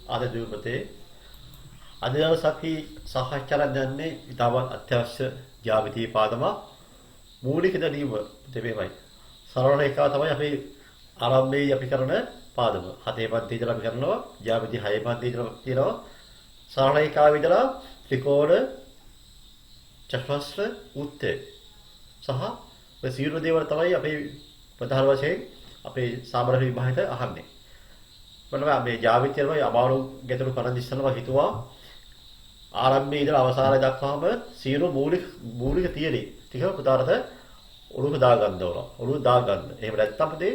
අද දූපතේ අද දවස් අපි සාකච්ඡා කරන්නේ ඉතාමත් අත්‍යවශ්‍ය ජ්‍යාමිතීය පාදම මූලික දැනීම දෙමෙමයි. සරල රේඛාව තමයි අපි ආරම්භයේ අපි කරන පාදම. 7 පන්ති ඉඳලා අපි කරනවා ජ්‍යාමිති 6 පන්ති ඉඳලා තියෙනවා. සරල රේඛාව ඉඳලා ත්‍රිකෝණ චතුරස්‍ර උත්තේ සහ මේ සියලු දේවල් තමයි අපි ප්‍රධාන වශයෙන් අපේ සාමාන්‍ය විභාගයට අහන්නේ. බලන්න මේ ජ්‍යාමිතියම අමාරු ගැටලු කරන් ඉස්සෙල්ලා හිතුවා ආරම්භයේ ඉඳලා අවසානය දක්වාම සියලු මූලික තියරි ටික පුතාට ඔළුව දාගන්න ඕන. ඔළුව දාගන්න. එහෙම නැත්නම් පුතේ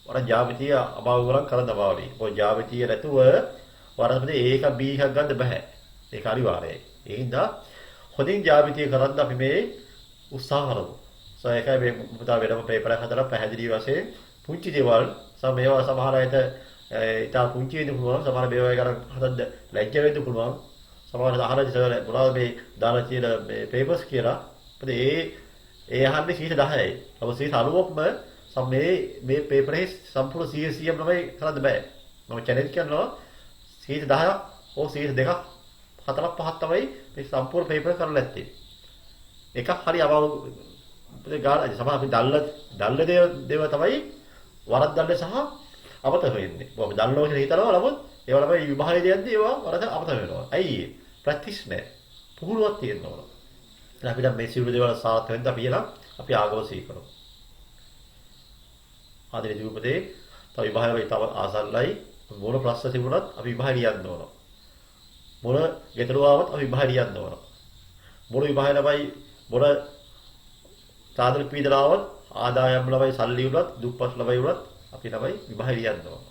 වර ජ්‍යාමිතිය අමාරු කරන් කරන්න බාවලි. මොකද ජ්‍යාමිතිය නැතුව වරපතේ ඒක B එකක් ගන්න බෑ. ඒක අනිවාර්යයි. ඒ හින්දා හොඳින් ජ්‍යාමිතිය කරන් අපි මේ උත්සාහ කරමු. ඒකයි මේ පුතා වෙනම පේපර් එකක් හදලා පැහැදිලි වශයෙන් පුංචි දේවල් මේවා සමහර අයට ඉතා පුංචි වෙන්න පුළුවන්. සමහර මේවා කරන් හදන්න ලැජ්ජ වෙන්න පුළුවන්. සමහර අහලා ඉතල මොනවද මේ දාලා තියෙන මේ පේපර්ස් කියලා. ඒ අහන්නේ 10යි. අප 90ක්ම මේ පේපර් එකේ සම්පූර්ණ 100ම තමයි කරන්න බෑ. මම චැලෙන්ජ් කරනවා 10ක් හෝ 2ක් 4ක් 5ක් තමයි මේ සම්පූර්ණ පේපර් කරලා නැත්තේ. එකක් හරි අමාරු ගාන සමහර අපි දල්ල දේව තමයි වරද්දන්නේ සහ අමතක වෙන්නේ. මොකද දල්නවා කියලා හිතනවා නමුත් ඒවා තමයි විභාගයේ යද්දී ඒවා වරද අමතක වෙනවා. ඇයි ඒ? ප්‍රැක්ටිස් නෑ. පුහුණුවක් තියෙන්න ඕන. දැන් අපි දැන් මේ සිවුරු දේවල් සාර්ථක වෙන්න අපි ආගම සීකරමු. ආදී දීපතේ තව විභාගයේ තව ආසන්නයි මොන ප්‍රශ්න තිබුණත් අපි විභාගය ලියන්න ඕන. මොන ගැටලු ආවත් අපි විභාගය ලියන්න ඕන. මොන විභාගය ළමයි මොන සාධන පීඩනාවත් ආදායම් ළමයි සල්ලි උනත් දුප්පත් ළමයි උනත් අපි ළමයි විභාගය ලියන්න ඕන.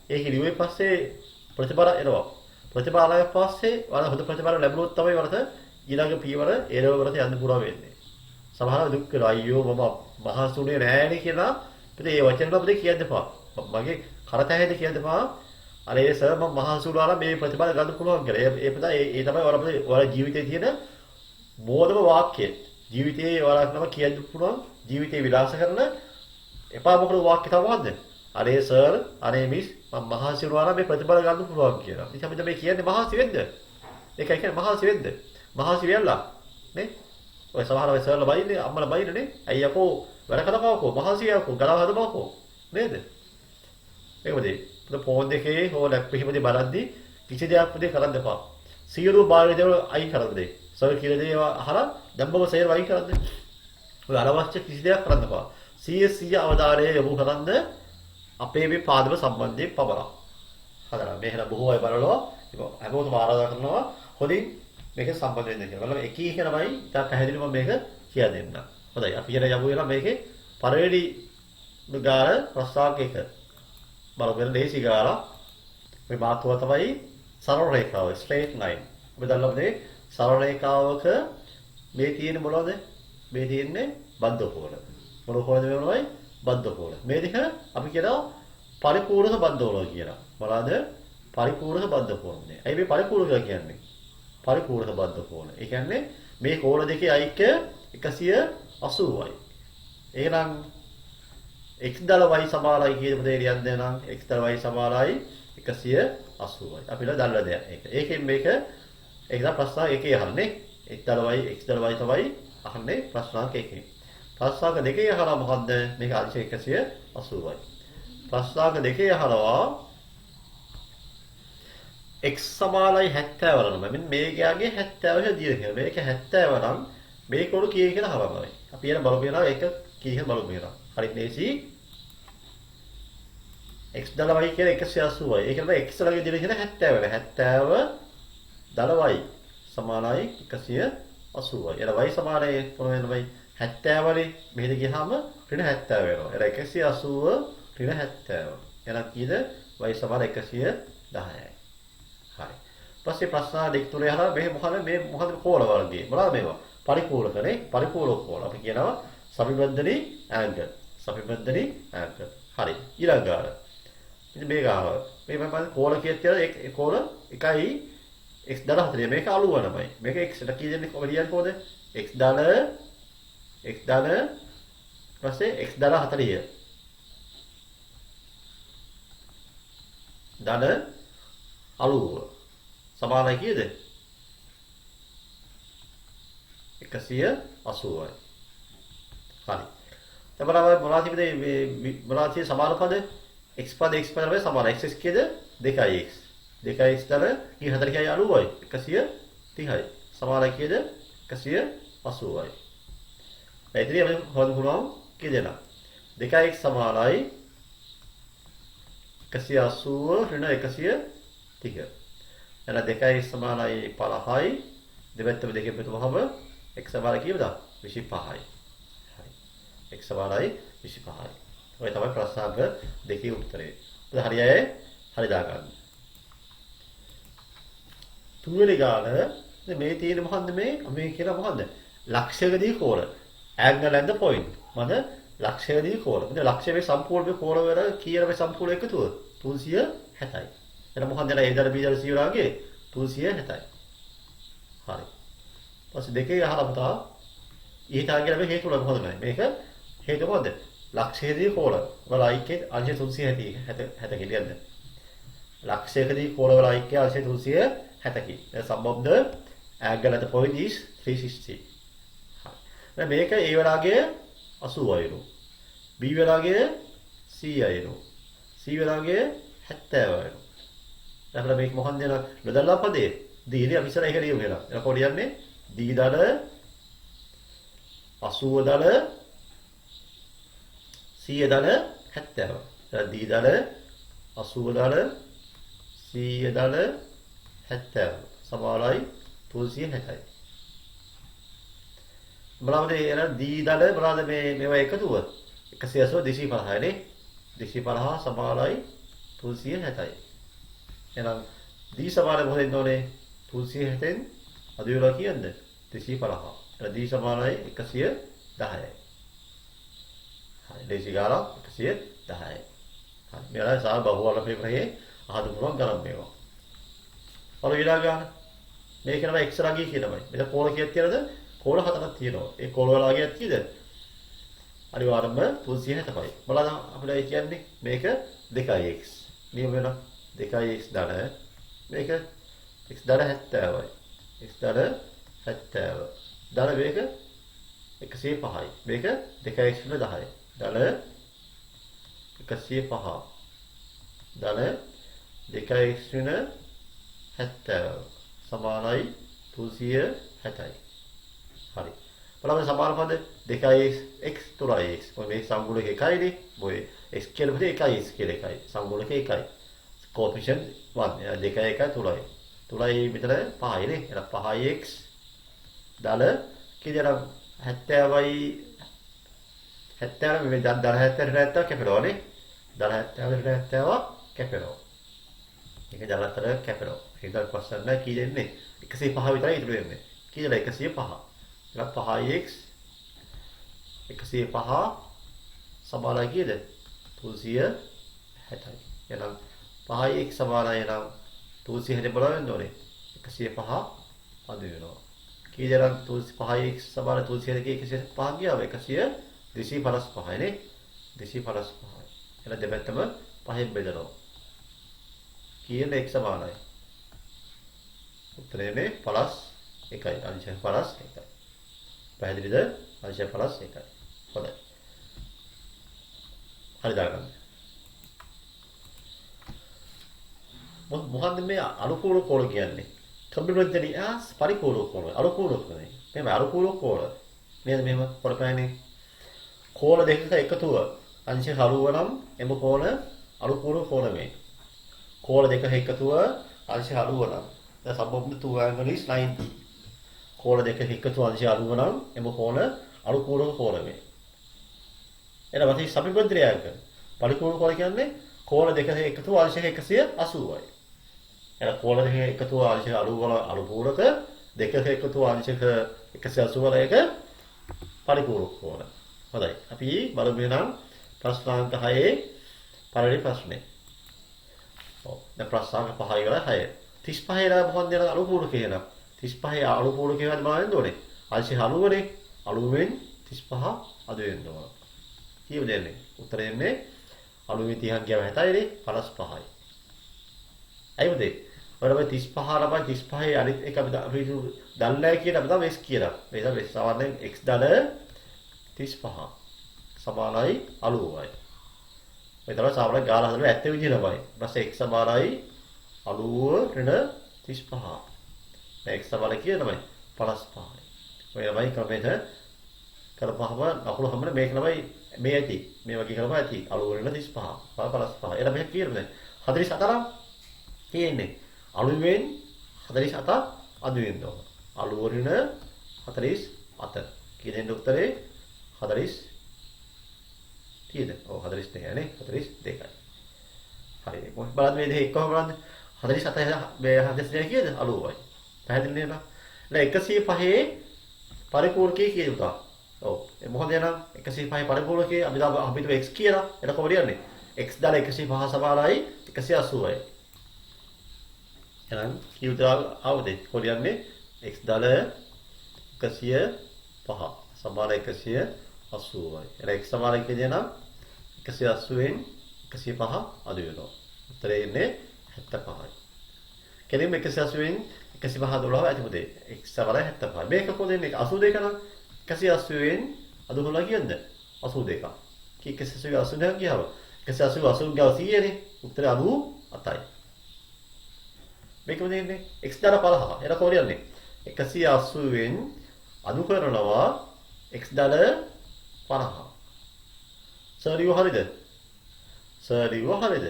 ඒක ලියුවේ පස්සේ ප්‍රතිඵල එනවා. ප්‍රතිඵල ආවම පස්සේ වල හොඳ ප්‍රතිඵල ලැබුණොත් තමයි වරද ඊළඟ පියවර ඒරව වලට යන්න පුළුවන් වෙන්නේ. සමහරව දුක් වෙනවා. අයියෝ මම මහසුනේ නෑනේ කියලා ඉතින් ඒ වචන අපිට කියන්න එපා. මගේ කරතැහෙද කියන්න එපා. අර ඒ සර් මම මහසුලාලා මේ ප්‍රතිඵල ගන්න පුළුවන් කියලා. ඒ තමයි වල ජීවිතයේ තියෙන මෝඩම වාක්‍යය. ජීවිතයේ වලක්ම කියන්න පුළුවන් ජීවිතේ විලාස කරන එපා මොකද වාක්‍ය තමයිද? අනේ සර් අනේ මිස් මම මහසි වුණා මේ ප්‍රතිඵල ගන්න පුළුවන් කියලා. ඉතින් අපි මේ කියන්නේ මහසි වෙන්න. ඒකයි කියන්නේ මහසි වෙන්න. මහසි වෙලා නේ? ඔය සමහර වෙලාවට සර්ලා බයින්නේ අම්මලා බයින්නේ නේ? අයිය අපෝ වැඩ කරපවකෝ මහසි යකෝ ගලව හදපවකෝ නේද? ඒකමදී ෆෝන් එකේ හෝ ලැප්ටොප් එකේ බලද්දි කිසි දෙයක් පුතේ කරන්න එපා. සියලු බාහිර දේවල් අයින් කරන්න දෙයි. සර් කියලා දේවා අහලා දැම්බම සේර වයින් කරන්න. ඔය අනවශ්‍ය කිසි දෙයක් කරන්න එපා. 100 අවධානය යොමු කරන්න අපේ මේ පාදම සම්බන්ධයෙන් පමණක්. හදලා මේ හැර බොහෝ අය බලනවා. ඒක හැමෝටම ආරාධනා කරනවා හොඳින් මේක සම්බන්ධ වෙන්න කියලා. බලන්න එක එක නමයි ඉතින් පැහැදිලිව මේක කියලා දෙන්න. හොඳයි. අපි ඉතින් යමු වෙලා මේකේ පළවෙනි ගාන ප්‍රස්තාවක එක. බලන්න දේශී ගාලා මේ මාතෘකාව තමයි සරල රේඛාව straight line. ඔබ දන්නවා මේ සරල රේඛාවක මේ තියෙන මොනවද? මේ තියෙන්නේ බද්ධකෝණ. මොන කෝණද මේ මොනවයි? බද්ධකෝණ. මේ දෙක අපි කියනවා පරිපූර්ණ බද්ධකෝණ කියලා. මොනවාද? පරිපූර්ණ බද්ධකෝණ. ඇයි මේ පරිපූර්ණ කියලා කියන්නේ? පරිපූර්ණ බද්ධකෝණ. ඒ කියන්නේ මේ කෝණ දෙකේ අයික්‍ය 180යි. එහෙනම් x දල y සමානයි කියන දේ ලියන්නේ නම් x දල y සමානයි 180යි. අපිලා දල්ලා දෙයක් ඒක. ඒකෙන් මේක ඒක තමයි ප්‍රශ්න එකේ අහන්නේ. x දල y තමයි අහන්නේ ප්‍රශ්නාංක එකේ. ප්‍රශ්නාංක දෙකේ අහලා මොකද්ද? මේක අංශ 180යි. ප්‍රශ්නාංක දෙකේ අහනවා x සමානයි 70 වරන. මෙන්න මේකගේ 70 දිය කියලා. මේක 70 නම් මේ කොළු කී කියලා අහනවා. අපි එන බලමු කියලා ඒක කී කියලා බලමු කියලා. හරි නේසි x දල y කියලා 180යි. ඒක තමයි x ළඟ දින කියන 70 වෙන. 70 දල y සමානයි 180යි. එන y සමානයි කොහොම වෙනවයි 70 වලින් මෙහෙද ගියාම ඍණ 70 වෙනවා. එන 180 ඍණ 70. එහෙනම් කීයද y සමාන 110යි. හරි. ඊපස්සේ ප්‍රශ්න දෙක තුනේ අහලා මේ මොකද කෝල වර්ගයේ. මොනවද මේවා? පරිපූර්ණකනේ පරිපූර්ණ කෝල. අපි කියනවා සමිබන්ධනි ඇංගල්. සමිබන්ධනි ඇංගල්. හරි. ඊළඟ ගාන. ඉතින් මේ ගාව. මේ මම කෝල කියත් ඒ කෝල එකයි x දල 4 මේක අලුව නමයි. මේක x ට කී දෙන්නේ කොහොමද කියන්නේ කොහොමද? x දල ඊපස්සේ x දල 4 දල 90 සමානයි කීයද? 180යි. හරි. එතකොට මොනවද තිබුණේ මේ මොනවද තියෙන සමාන පද? x පද x පද වල සමාන x කීයද? 2x. 2x දර කී 4 කයි 90යි. 130යි. සමානයි කීයද? 180යි. පැහැදිලි අපි හොයන්න පුළුවන් කී දෙනා. 2x සමානයි 180 ඍණ 130. එන 2x සමානයි 50යි. දෙපැත්තම දෙකෙන් පිටුවහම x සමානයි කීයද? 25යි. x සමානයි 25යි. ඔය තමයි ප්‍රශ්නාංක දෙකේ උත්තරේ. ඒක හරියයි. හරි දාගන්න. තුන්වෙනි ගාන මේ තියෙන මොකද්ද මේ කියලා මොකද්ද? ලක්ෂයකදී කෝණ. angle and the point. මොකද ලක්ෂයකදී කෝණ. ඉතින් ලක්ෂයේ සම්පූර්ණ කෝණ වල කීයද මේ සම්පූර්ණ එකතුව? 360යි. එතන මොකක්ද නේද? A දාල B දාල C වලගේ 360යි. හරි. ඊපස්සේ දෙකේ අහලා පුතා ඊට ආගෙන මේ හේතු වල මොකද මේක හේතුව මොකද? ලක්ෂයකදී කෝණ වල IK අංශ 360 කියලාද? ලක්ෂයකදී කෝණ වල IK අංශ 360 කි. ඒ සම්බන්ධ angle at the point is 360. හරි. මේක A වලගේ 80 අයනු. B වලගේ 100 අයනු. C වලගේ 70 අයනු. දැන් මේක මොකක්ද නේද? බෙදලා පදේ. D ඉතින් අපි ඉස්සර ඒක ලියමු කියලා. එතකොට කොහොමද යන්නේ? D දල 80 දල 100 දල 70. D දල 80 දල 100 දල 70 සමානයි 360යි. බලන්න එන D දල බලන්න මේවා එකතුව 180 250 නේ. 250 සමානයි 360යි. එහෙනම් D සමාන මොකද වෙන්නේ? 360න් අද වෙලා කියන්න 250. එහෙනම් D සමානයි 110යි. හරි දේශී ගාලා 110යි. හරි මෙයා සා බහුවල පෙරේ අහන්න පුළුවන් ගණන් මේවා. අර ඊළඟ ගන්න මේක නම x රාගී කියනමයි. මෙතන කෝණ කීයක් තියෙනවද? කෝණ හතරක් තියෙනවා. ඒ කෝණ වල රාගයක් කීයද? අනිවාර්යයෙන්ම 360යි. බලන්න අපිට කියන්නේ මේක 2x. නියම වෙනවා. 2x ධන මේක x ධන 70යි. x ධන 70. ධන මේක 105යි. මේක 2x වල 10යි. ධන 105. ධන 2x වෙන 70 සමානයි 360යි. හරි. බලන්න සමාන පද 2x x 3x. ඔය මේ සංගුණක එකයිනේ. ඔය x කියලා පදේ 1x කියලා එකයි. සංගුණක එකයි. coefficient 1 2 1 3යි. 3යි මෙතන 5යි නේ. එහෙනම් 5x දාල කීයද 70යි 70 මේ දාල 70 කැපෙනවනේ. දාල 70 කැපෙනවා. මේක දාල 4 කැපෙනවා. ඒක දාල ප්‍රශ්න නැහැ කී දෙන්නේ 105 විතරයි ඉතුරු වෙන්නේ. කීයද 105. එහෙනම් 5x 105 සමානයි කීයද 360යි. එහෙනම් 5x සමානයි නම් 360 බලන්න ඕනේ. 105 අද වෙනවා. කීයද 5x සමාන 360 105 ගියාම 255 නේ. 255. එහෙනම් දෙපැත්තම 5න් බෙදනවා. කීයද x සමානයි? උත්තරේ ප්ලස් 1යි. අංශ ප්ලස් 1යි. පැහැදිලිද? අංශ ප්ලස් 1යි. හොඳයි. හරි දාගන්න. මොකද්ද මේ අනුකූල කෝණ කියන්නේ? Computer as පරිකූල කෝණ. අනුකූල කෝණ. මෙහෙම අනුකූල කෝණ. නේද මෙහෙම කරපෑනේ. කෝණ දෙකක එකතුව අංශ 90 නම් එම කෝණ අනුකූල කෝණ මේ. කෝණ දෙකක එකතුව අංශ 90 නම් දැන් සම්බන්ධ two angle is 90. කෝණ දෙකක එකතුව අංශ 90 නම් එම කෝණ අනුකූල කෝණ මේ. එහෙනම් අපි සමීපන්ත්‍රයක පරිකූල කෝණ කියන්නේ කෝණ දෙකක එකතුව අංශ 180යි. එහෙනම් කෝණ දෙකක එකතුව අංශ 90 වල අනුකූලක දෙකක එකතුව අංශ 180 වල එක පරිකූල කෝණ. හොඳයි. අපි බලමු නම් ප්‍රශ්නාංක 6 පළවෙනි ප්‍රශ්නේ. ඔව්. දැන් ප්‍රශ්නාංක 5 ඉවරයි 6. 35 ලා මොකක්ද යන අනුකූල කියලා. 35 අනුකූල කියලාද බලන්න ඕනේ. අංශ 90නේ. 90ෙන් 35 අද වෙන්න ඕන. කීයද දෙන්නේ? උත්තර දෙන්නේ 90 30ක් ගියාම 70නේ 55යි. ඇයිද? ඔය තමයි 35 ළමයි 35 අනිත් එක අපි දන්නේ නැහැ කියන අපි තමයි x කියලා. මේ තමයි සාමාන්‍යයෙන් x ධන 35 සමානයි 90යි. මේ තමයි සාමාන්‍ය ගාන හදන ඇත්ත විදිහමයි. ඊපස්සේ x සමානයි 90 ඍණ 35. මේ x සමාන කියනමයි 55යි. ඔය තමයි ක්‍රමෙට කරපහම අකුරු හැමෝම මේක තමයි මේ ඇති. මේ වගේ කරපුවා ඇති. 90 ඍණ 35. 55. එතන මේක කියන්නේ 44 තියෙන්නේ. අලුවෙන් 47 අඩු වෙන්න ඕන. අලුවරින 48. කියන උත්තරේ 40 කීයද? ඔව් 42 නේ 42යි. හරි. මොකද බලන්න මේ දෙක එක්කම බලන්න 47 මේ 42 කීයද? 90යි. පැහැදිලි නේද? දැන් 105 පරිපූර්ණකයේ කියනවා. ඔව්. ඒ මොකද එනම් 105 පරිපූර්ණකයේ අපි හිතුව x කියලා. එතකොට කොහොමද යන්නේ? x දාලා 105 සමානයි 180යි. එහෙනම් කීයද ආවද? කොහොමද යන්නේ? x දාලා 105 සමාන 180යි. එහෙනම් x සමාන කියන්නේ නම් 180න් 105 අඩු වෙනවා. උත්තරේ ඉන්නේ 75යි. කෙනෙක් 180න් 105 12 ඇතිපොතේ x සමාන 75. මේක කොහොමද එන්නේ? 82 නම් 180න් අඩු කරලා කියන්න 82. කී 180 ගියාම 180 ගාව 100 නේ. උත්තරේ 98යි. මේක මොකද එන්නේ? x දාලා 50. එතකොට කොහොමද යන්නේ? 180න් අඩු කරනවා x දාලා 50. සරියෝ හරිද? සරියෝ හරිද?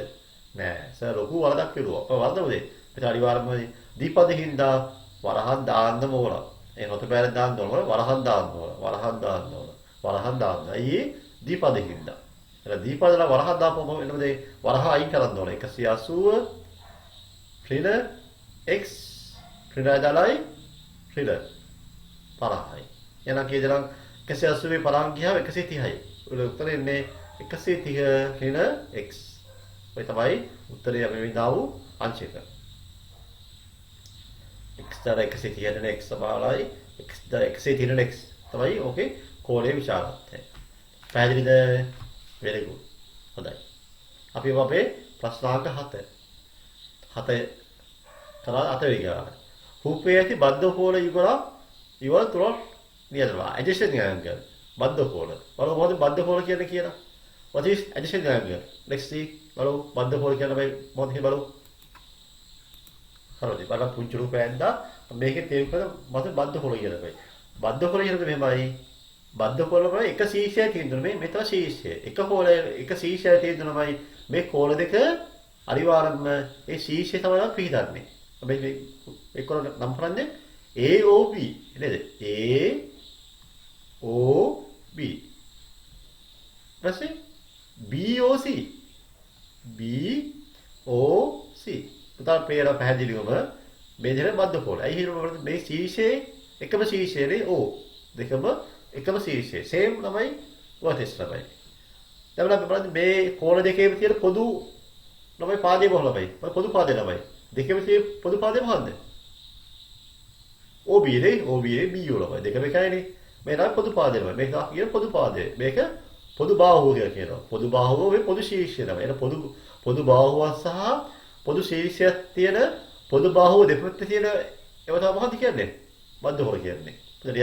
නෑ. සර් ලොකු වරදක් කෙරුවා. ඔය වරද මොකද? ඒක අනිවාර්යයෙන්ම දීපදින්දා වරහන් දාන්න ඕන. ඒ නොත බැලෙන් දාන්න ඕන. වරහන් දාන්න ඕන. වරහන් දාන්න ඕන. වරහන් දාන්න. අයියේ දීපදින්දා. එතන දීපදලා වරහන් දාපුවම එන්නද වරහ අයින් කරන්න ඕන. 180 ඍණ x ඍණ දාලයි ඍණ 50යි. එහෙනම් කීයද නම් 180 පරාන් ගියාම 130යි. උල උත්තරේ ඉන්නේ 130 ඍණ x. ඔය තමයි උත්තරේ අපි විඳාව අංශයක. x දාලා 130 ඍණ x සමානයි x දාලා 130 ඍණ x තමයි ඕකේ කෝණයේ විශාලත්වය. පැහැදිලිද? very good. හොඳයි. අපි අපේ ප්‍රශ්නාංක 7 කරා 8 විගාන. රූපයේ ඇති බද්ධ කෝණ ඉවර තුනක් නියදවා. adjacent angle බද්ධ කෝණ. බලමු මොකද බද්ධ කෝණ කියන්නේ කියලා. What is adjacent angle? Let's see. බලමු බද්ධ කෝණ කියන්නේ මොකද කියලා බලමු. හරිද? බලන්න පුංචි රූපයෙන් දා මේකේ තේරුම් කරලා මත බද්ධ කෝණ කියලා බයි. බද්ධ කෝණ කියන්නේ මෙහෙමයි. බද්ධ කෝණ වල එක ශීර්ෂය තියෙනවා මේ මෙතන ශීර්ෂය. එක කෝණය එක ශීර්ෂය තියෙනවායි මේ කෝණ දෙක අනිවාර්යයෙන්ම ඒ ශීර්ෂය තමයි පිටන්නේ. අපි මේ කෝණ නම් කරන්නේ AOB නේද? AOB. ඊපස්සේ BOC. BOC. පුතා පේන පැහැදිලිවම මේ දෙක බද්ධ කෝණ. අයි හිරුම මේ ශීර්ෂයේ එකම ශීර්ෂයනේ O. දෙකම එකම ශීර්ෂය. same තමයි vertex තමයි. දැන් අපි බලන්න මේ කෝණ දෙකේම තියෙන පොදු ළමයි පාදේ මොකක්ද ළමයි? පොදු පාදේ ළමයි. දෙකේම තියෙන පොදු පාදේ මොකක්ද? OB නේ OB BO ළමයි. දෙකම එකයිනේ. මේ තමයි පොදු පාදේ ළමයි. මේක කියන පොදු පාදේ. මේක පොදු බාහුව කියලා කියනවා. පොදු බාහුව මේ පොදු ශීර්ෂය තමයි. එන පොදු බාහුව සහ පොදු ශීර්ෂයක් තියෙන පොදු බාහුව දෙපැත්තේ තියෙන ඒවා තමයි මොකක්ද කියන්නේ? බද්ධ කෝණ කියන්නේ. ඉතින්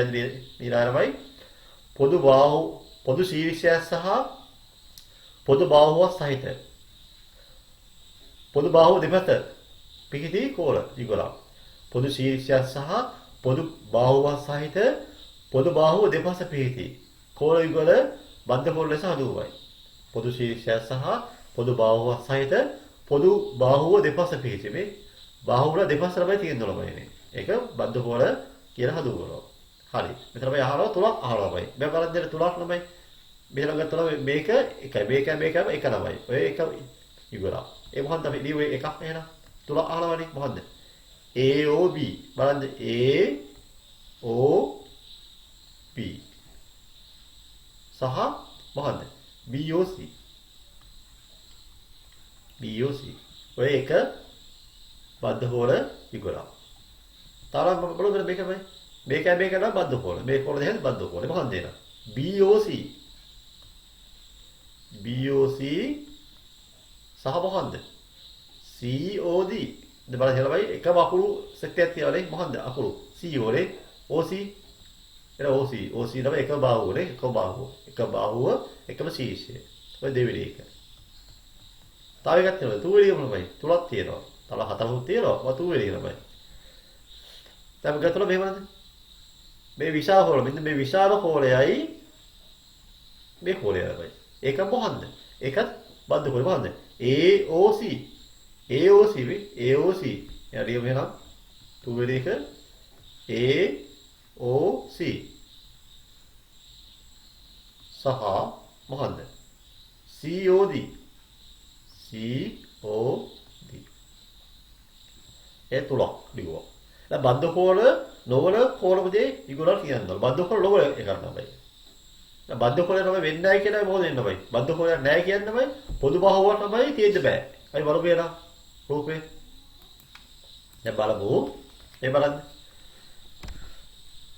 නිරාරමයි පොදු ශීර්ෂය සහ පොදු බාහුව සහිත පොදු බාහුව දෙපැත්ත පිහිටි කෝණ ඉගොල්ලෝ පොදු ශීර්ෂය සහ පොදු බාහුව සහිත පොදු බාහුව දෙපස පිහිටි කෝණ ඉගොල්ල බද්ධ කෝණ ලෙස හඳුන්වයි. පොදු ශීර්ෂය සහ පොදු බාහුව සහිත පොදු බාහුව දෙපස පිහිටි මේ බාහුව දෙපස තමයි තියෙනවා මේ. ඒක බද්ධ කෝණ කියලා හඳුන්වනවා. හරි. මෙතන අපි අහනවා තුනක් අහනවා බයි. මම බලන් දෙන්න තුනක් ළමයි. මෙහෙම ගත්තා මේක එකයි මේක එක ළමයි. ඔය එක ඉවරයි. ඒ මොකද්ද අපි ලියුවේ එකක් එහෙනම්. තුනක් අහනවනේ මොකද්ද? AOB බලන්න AOB සහ මොකද්ද? BOC ඔය එක බද්ධ කෝණ ඉවරයි. තාරම් බලන්න මේකමයි. මේක නම් බද්ධ කෝණ. මේ කෝණ දෙකෙන් බද්ධ කෝණ. මොකක්ද දෙන? BOC සහ මොකක්ද? COD දැන් බලන්න කියලා බයි එකම අකුරු සෙට් එකක් තියවලේ මොකන්ද අකුරු C වලේ OC එන OC තමයි එක බාහුවනේ එක බාහුව එකම ශීර්ෂය. ඔය දෙවෙනි එක. තව එකක් තියෙනවා තුවෙනි එක තමයි තුනක් තියෙනවා. තව හතරක් තියෙනවා තුවෙනි එක තමයි. දැන් ගත්තොත් මෙහෙම නේද? මේ විශාල හෝල මෙන්න මේ විශාල හෝලයයි මේ හෝලයයි. ඒක මොකන්ද? ඒකත් බද්ධ හෝලේ මොකන්ද? AOC AOC යරිය වෙනවා තුවෙනි එක AOC සහ මොකන්ද? COD ඒ තුලක් ලියුවා. දැන් බද්ධ හෝල නොවන හෝලකදී ඊගොල්ලෝ කියනවා. බද්ධ හෝල නොවන එකක් තමයි. දැන් බද්ධ හෝල තමයි වෙන්නේ නැහැ කියලා මොකද වෙන්නේ බයි? බද්ධ හෝල නැහැ කියන්නේ බයි පොදු බාහුවක් තමයි තියෙන්න බෑ. අයි බලපු එනවා රූපේ. දැන් බලමු. මේ බලන්න.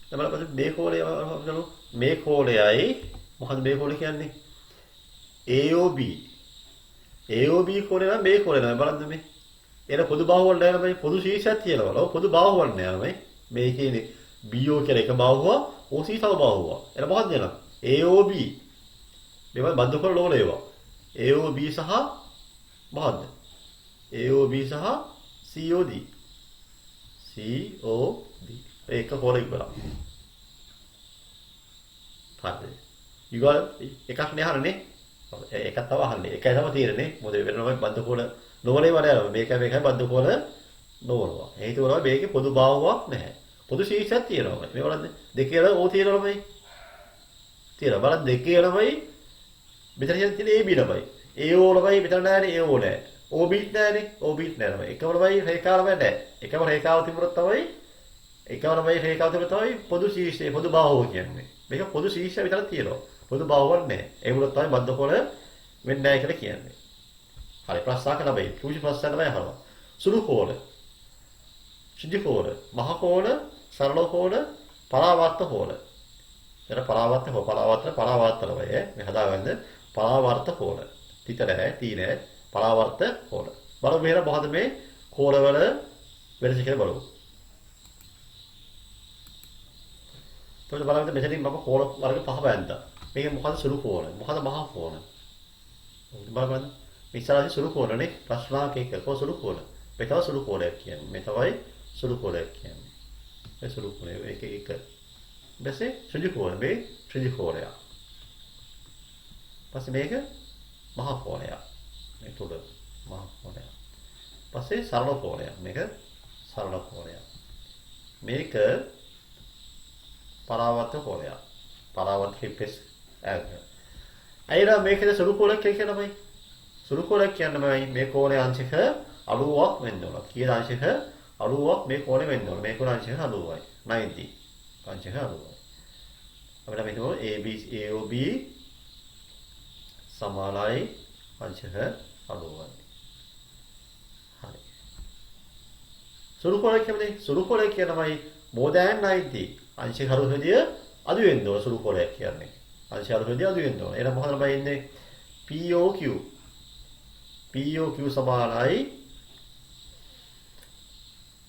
දැන් බලපන් මේ හෝලේ මේ හෝලයයි මොකද්ද මේ හෝලේ කියන්නේ? AOB හෝලේ නම් මේ හෝලේ නම් බලන්න මේ. එන පොදු බාහුවල් නැහැ නේද? පොදු ශීර්ෂයක් තියෙනවා. පොදු බාහුවල් නැහැ නේද? මේ කියන්නේ BO කියලා එක බාහුව, OC තව බාහුව. එන මොකක්ද එන? AOB. මේවා බද්ධ කරලා ලෝල ඒවා. AOB සහ මොකද්ද? AOB සහ COD. ඒක හොරෙක් බලන්න. හරිද? ඊගොල්ල එකක් නේ අහන්නේ. එකක් තව අහන්නේ. එකයි තව තියෙන්නේ. මොකද වෙනම බද්ධ කොළ නොවලේ වඩා මේකයි බද්ධ කොළ නොවනවා. ඒ හිතුවනවා මේකේ පොදු බාහුවක් නැහැ. පොදු ශීර්ෂයක් තියෙනවා. මේ බලන්න දෙකේ O තියෙනවා මේ. තියෙනවා. බලන්න දෙකේ ළමයි මෙතන තියෙන AB ළමයි. AO ළමයි මෙතන නැහැ AO නැහැ. OB නැහැනේ. OB නැහැ. එකම ළමයි රේඛාව නැහැ. එකම රේඛාව තිබුණොත් තමයි පොදු ශීර්ෂය පොදු බාහුව කියන්නේ. මේක පොදු ශීර්ෂය විතරක් තියෙනවා. පොදු බාහුවක් නැහැ. ඒ වුණොත් තමයි බද්ධ කොළ වෙන්නේ නැහැ කියලා කියන්නේ. හරි ප්‍රශ්නක තමයි. කුංචි ප්‍රශ්න තමයි අහනවා. සුළු කෝණ. ශුද්ධ කෝණ. මහ කෝණ, සරල කෝණ, පරාවර්ත කෝණ. එතන පරාවර්ත තමයි මේ හදාගන්න පරාවර්ත කෝණ. තිතර තීන පරාවර්ත කෝණ. බලමු මෙහෙර මොකද මේ කෝණවල වෙනස කියලා බලමු. එතකොට බලන්න මෙතනින් මම කෝණ වර්ග පහ බැලුවා. මේක මොකද සුළු කෝණ? මොකද මහා කෝණ? බලන්න ඉස්සරහින් සුළු කෝණනේ ප්‍රශ්නාක එක සුළු කෝණ. මේ තමයි සුළු කෝණයක් කියන්නේ. මේ තමයි සුළු කෝණයක් කියන්නේ. මේ සුළු කෝණය එක එක. දැසේ ශ්‍රී කෝණ මේ ශ්‍රී කෝණය. පස්සේ මේක මහා කෝණය. මේ තුඩ මහා කෝණය. පස්සේ සරල කෝණය. මේක සරල කෝණය. මේක පරාවර්ත කෝණය. පරාවර්ත හිප්පස් ඇග්ග. අයිලා මේකේ සුළු කෝණයක් කියනමයි. සුළු කෝණයක් කියන්නේ මේ කෝණයේ අංශක 90ක් වෙන්න ඕන. කීයද අංශක 90ක් මේ කෝණය වෙන්න ඕන. මේ කෝණ අංශක 90යි. 90. අංශක 90යි. අපිට මේ තුන AOB සමානයි අංශක 90යි. හරි. සුළු කෝණයක් කියනමයි more than 90. අංශක 60 අඩු වෙන්න ඕන සුළු කෝණයක් කියන්නේ. අංශක 60 අඩු වෙන්න ඕන. එහෙනම් මොකද බයි ඉන්නේ? POQ සමානයි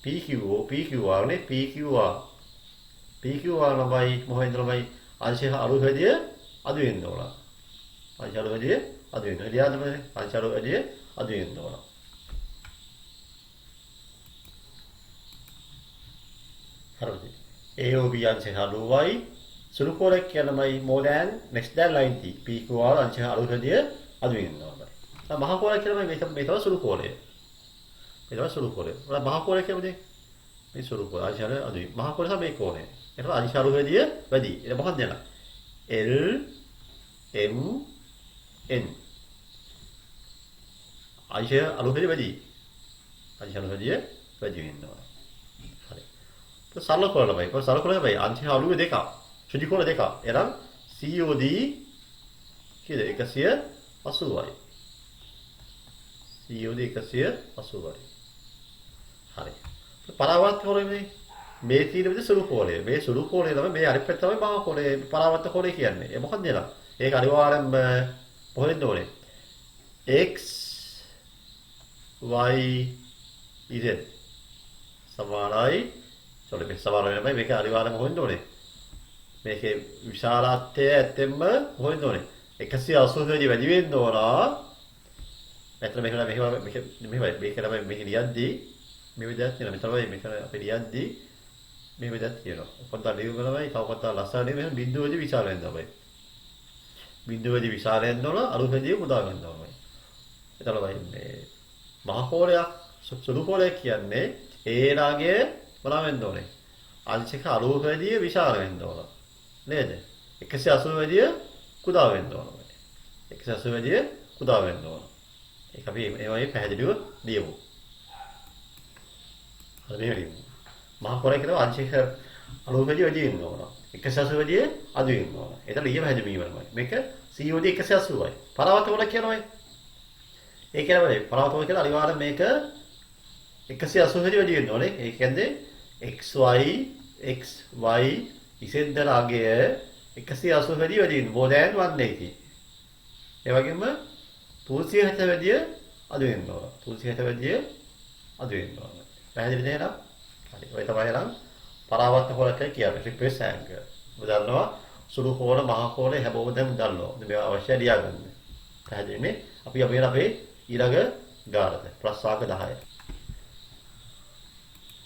PQR නේ PQR නමයි මොකෙන්ද නමයි අංශක 60 අඩු වෙන්න ඕන. අංශක 60 අඩු වෙන්න. එළියාද මේ අංශක 60 අඩු වෙන්න ඕන. හරිද? AOB අංශක 90යි සුළු කෝණයක් කියනමයි more than next than 90. PQR අංශක 60 අඩු වෙන්න ඕන. මහා කෝණය කියනමයි මේ තමයි සුළු කෝණය. මේ තමයි සුළු කෝණය. මහා කෝණය කියන්නේ මේ සුළු කෝණය අංශක අඩුයි. මහා කෝණය තමයි මේ කෝණය. එතකොට අංශක 60 වැඩි. ඒක මොකක්ද යන? L M N අංශක 60 වැඩි. අංශක 60 වැඩි වෙනවා. හරි. සරල කෝණ තමයි. සරල කෝණ තමයි අංශක 90 දෙක. ශුද්ධ කෝණ දෙක. එනම් COD කීයද? 180යි. COD 180යි. හරි. පරාවර්ත කෝණය මේ තියෙන විදිහ සුළු කෝණය. මේ සුළු කෝණය තමයි මේ අනිත් පැත්ත තමයි මහා කෝණය. පරාවර්ත කෝණය කියන්නේ. ඒ මොකක්ද නේද? ඒක අනිවාර්යෙන්ම කොහෙන්ද ඕනේ? X Y Z සමානයි. සෝරි මේ සමාන වෙනමයි මේක අනිවාර්යයෙන්ම හොයන්න ඕනේ. මේකේ විශාලත්වය ඇත්තෙන්ම හොයන්න ඕනේ. 180 වැඩි වෙන්න ඕන. මෙතන මේක තමයි මේක ලියද්දී මේ විදිහට තියෙනවා. මෙතන මේක අපි ලියද්දී මේ විදිහට තියෙනවා. පොඩ්ඩක් ලියුමලමයි තව පොඩ්ඩක් ලස්සන නෙමෙයි බිඳුවේදී විශාල වෙන්න තමයි. බිඳුවේදී විශාල වෙන්න ඕන අලුතේදී උදා ගන්න ඕනයි. එතන මේ මහ කෝලයක් සුළු කෝලයක් කියන්නේ ඒ රාගය මොනවා වෙන්න ඕනේ? අංශක අලුතේදී විශාල වෙන්න ඕන. නේද? 180 වැඩිය කුඩා වෙන්න ඕන. 180 වැඩිය කුඩා වෙන්න ඕන. ඒක අපි මේ වගේ පැහැදිලිව ලියමු. හරි නේද? මහා කොරේ කියලා අංශක අලුතේදී වැඩි වෙන්න ඕන. 180 වැඩිය අඩු වෙන්න ඕන. ඒතර ලියම හැදෙමීමයි. මේක COD 180යි. පරාවතවල කියනවායි. ඒ කියන්නේ පරාවතවල කියලා අනිවාර්යෙන් මේක 180 වැඩි වෙන්න ඕනේ. ඒ කියන්නේ XY ඉසෙන්ද රාගය 180 වැඩි වෙන්න more than 180. ඒ වගේම 360 වැඩි අඩු වෙන්න ඕන. 360 වැඩි අඩු වෙන්න ඕන. පැහැදිලිද එහෙනම්? හරි. ඔය තමයි නම් පරාවර්තන කොලක කියන්නේ රිප්‍රෙස් ඇන්ගල්. ඔබ දන්නවා සුළු කෝණ මහා කෝණ හැමෝම දැන් දන්නවා. මේ අවශ්‍ය ලියාගන්න. පැහැදිලිනේ? අපි අපේ ඊළඟ ගානට ප්‍රස්වාක 10.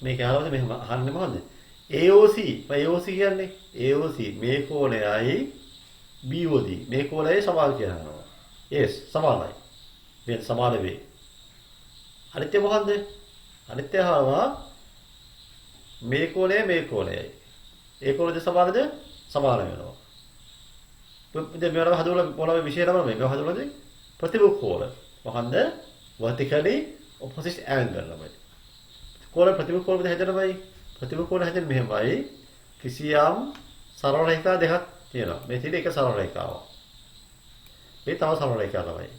මේක ආවද මෙහෙම අහන්නේ මොකද්ද? AOC කියන්නේ AOC මේ කෝණයයි BOD මේ කෝණයයි සමාන කියනවා. yes සමානයි. මේ සමාන වේ. අනිත්‍ය මොකද්ද? අනිත්‍ය හාවා මේ කෝණයයි. ඒ කෝණද සමානද? සමාන වෙනවා. දැන් මේවා හදවල මොනවද විශේෂ නම මේවා හදවලදී ප්‍රතිමුඛ කෝණ. මොකන්ද? vertically opposite angle ළමයි. කෝණ ප්‍රතිමුඛ කෝණ හැදෙනමයි. ප්‍රතිමුඛ කෝණ හැදෙන්නේ මෙහෙමයි. කිසියම් සරල රේඛා දෙකක් තියෙනවා. මේ තියෙන එක සරල රේඛාවක්. මේ තව සරල රේඛාවක් ළමයි.